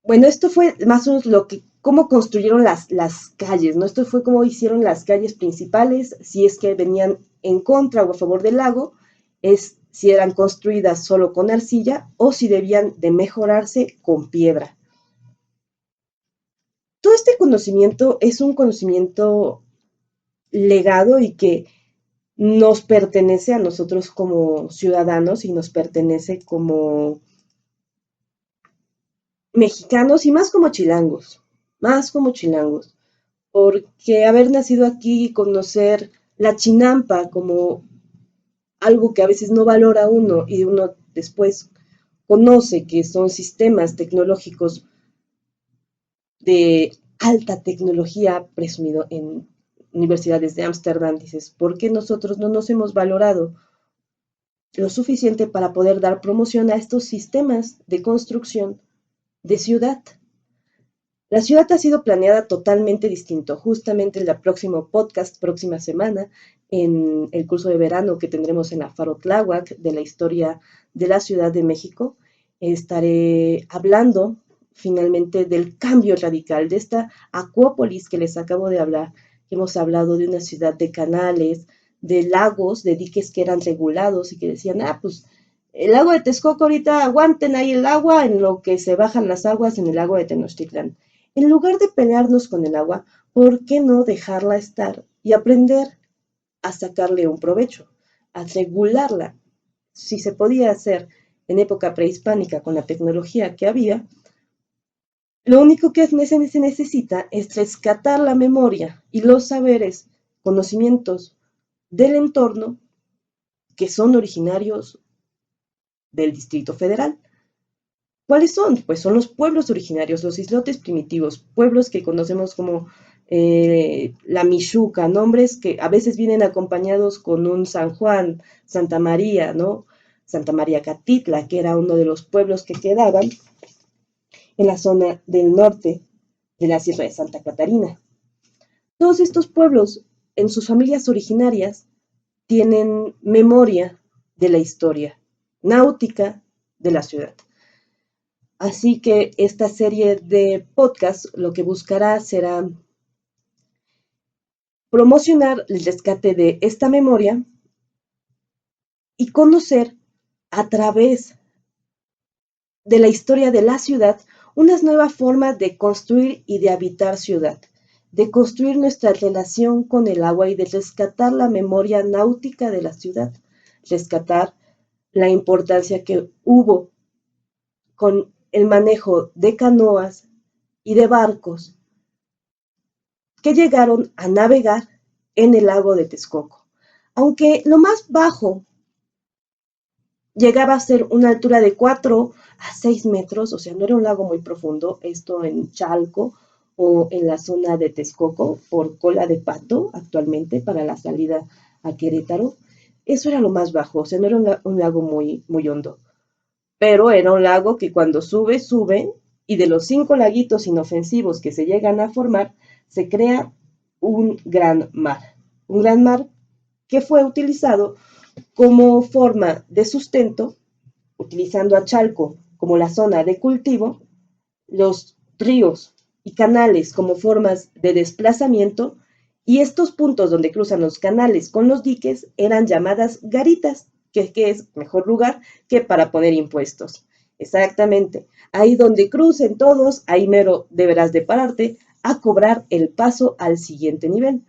S1: Bueno, esto fue más o menos cómo construyeron las calles, ¿no? Esto fue cómo hicieron las calles principales, si es que venían en contra o a favor del lago, es si eran construidas solo con arcilla o si debían de mejorarse con piedra. Todo este conocimiento es un conocimiento legado y que nos pertenece a nosotros como ciudadanos y nos pertenece como mexicanos y más como chilangos, porque haber nacido aquí y conocer la chinampa como algo que a veces no valora uno y uno después conoce que son sistemas tecnológicos de alta tecnología presumido en universidades de Ámsterdam, dices, ¿por qué nosotros no nos hemos valorado lo suficiente para poder dar promoción a estos sistemas de construcción de ciudad? La ciudad ha sido planeada totalmente distinto. Justamente en el próximo podcast, próxima semana, en el curso de verano que tendremos en la Faro Tláhuac de la historia de la Ciudad de México, estaré hablando finalmente del cambio radical, de esta acuópolis que les acabo de hablar. Hemos hablado de una ciudad de canales, de lagos, de diques que eran regulados y que decían, pues el lago de Texcoco ahorita aguanten ahí el agua en lo que se bajan las aguas en el lago de Tenochtitlán. En lugar de pelearnos con el agua, ¿por qué no dejarla estar y aprender a sacarle un provecho, a regularla? Si se podía hacer en época prehispánica con la tecnología que había, lo único que se necesita es rescatar la memoria y los saberes, conocimientos del entorno que son originarios del Distrito Federal. ¿Cuáles son? Pues son los pueblos originarios, los islotes primitivos, pueblos que conocemos como la Michuca, nombres que a veces vienen acompañados con un San Juan, Santa María, ¿no? Santa María Catitla, que era uno de los pueblos que quedaban en la zona del norte de la Sierra de Santa Catarina. Todos estos pueblos, en sus familias originarias, tienen memoria de la historia náutica de la ciudad. Así que esta serie de podcasts lo que buscará será promocionar el rescate de esta memoria y conocer a través de la historia de la ciudad unas nuevas formas de construir y de habitar ciudad, de construir nuestra relación con el agua y de rescatar la memoria náutica de la ciudad, rescatar la importancia que hubo con el manejo de canoas y de barcos que llegaron a navegar en el lago de Texcoco. Aunque lo más bajo llegaba a ser una altura de 4 a 6 metros, o sea, no era un lago muy profundo, esto en Chalco o en la zona de Texcoco, por Cola de Pato, actualmente, para la salida a Querétaro. Eso era lo más bajo, o sea, no era un lago muy, muy hondo, pero era un lago que cuando sube, sube, y de los 5 laguitos inofensivos que se llegan a formar, se crea un gran mar que fue utilizado como forma de sustento, utilizando a Chalco como la zona de cultivo, los ríos y canales como formas de desplazamiento, y estos puntos donde cruzan los canales con los diques eran llamadas garitas, que es mejor lugar que para poner impuestos. Exactamente, ahí donde crucen todos, ahí mero deberás de pararte a cobrar el paso al siguiente nivel.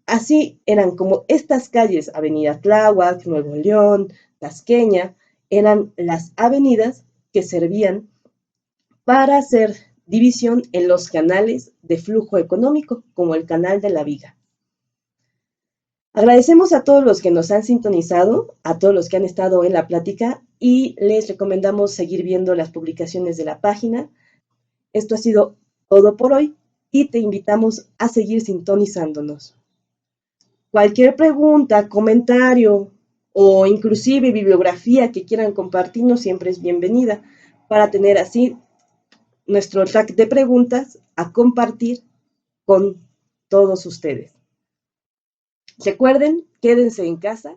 S1: Así eran como estas calles, Avenida Tláhuac, Nuevo León, Tasqueña, eran las avenidas que servían para hacer división en los canales de flujo económico, como el canal de la Viga. Agradecemos a todos los que nos han sintonizado, a todos los que han estado en la plática y les recomendamos seguir viendo las publicaciones de la página. Esto ha sido todo por hoy y te invitamos a seguir sintonizándonos. Cualquier pregunta, comentario o inclusive bibliografía que quieran compartirnos siempre es bienvenida para tener así nuestro track de preguntas a compartir con todos ustedes. Recuerden, quédense en casa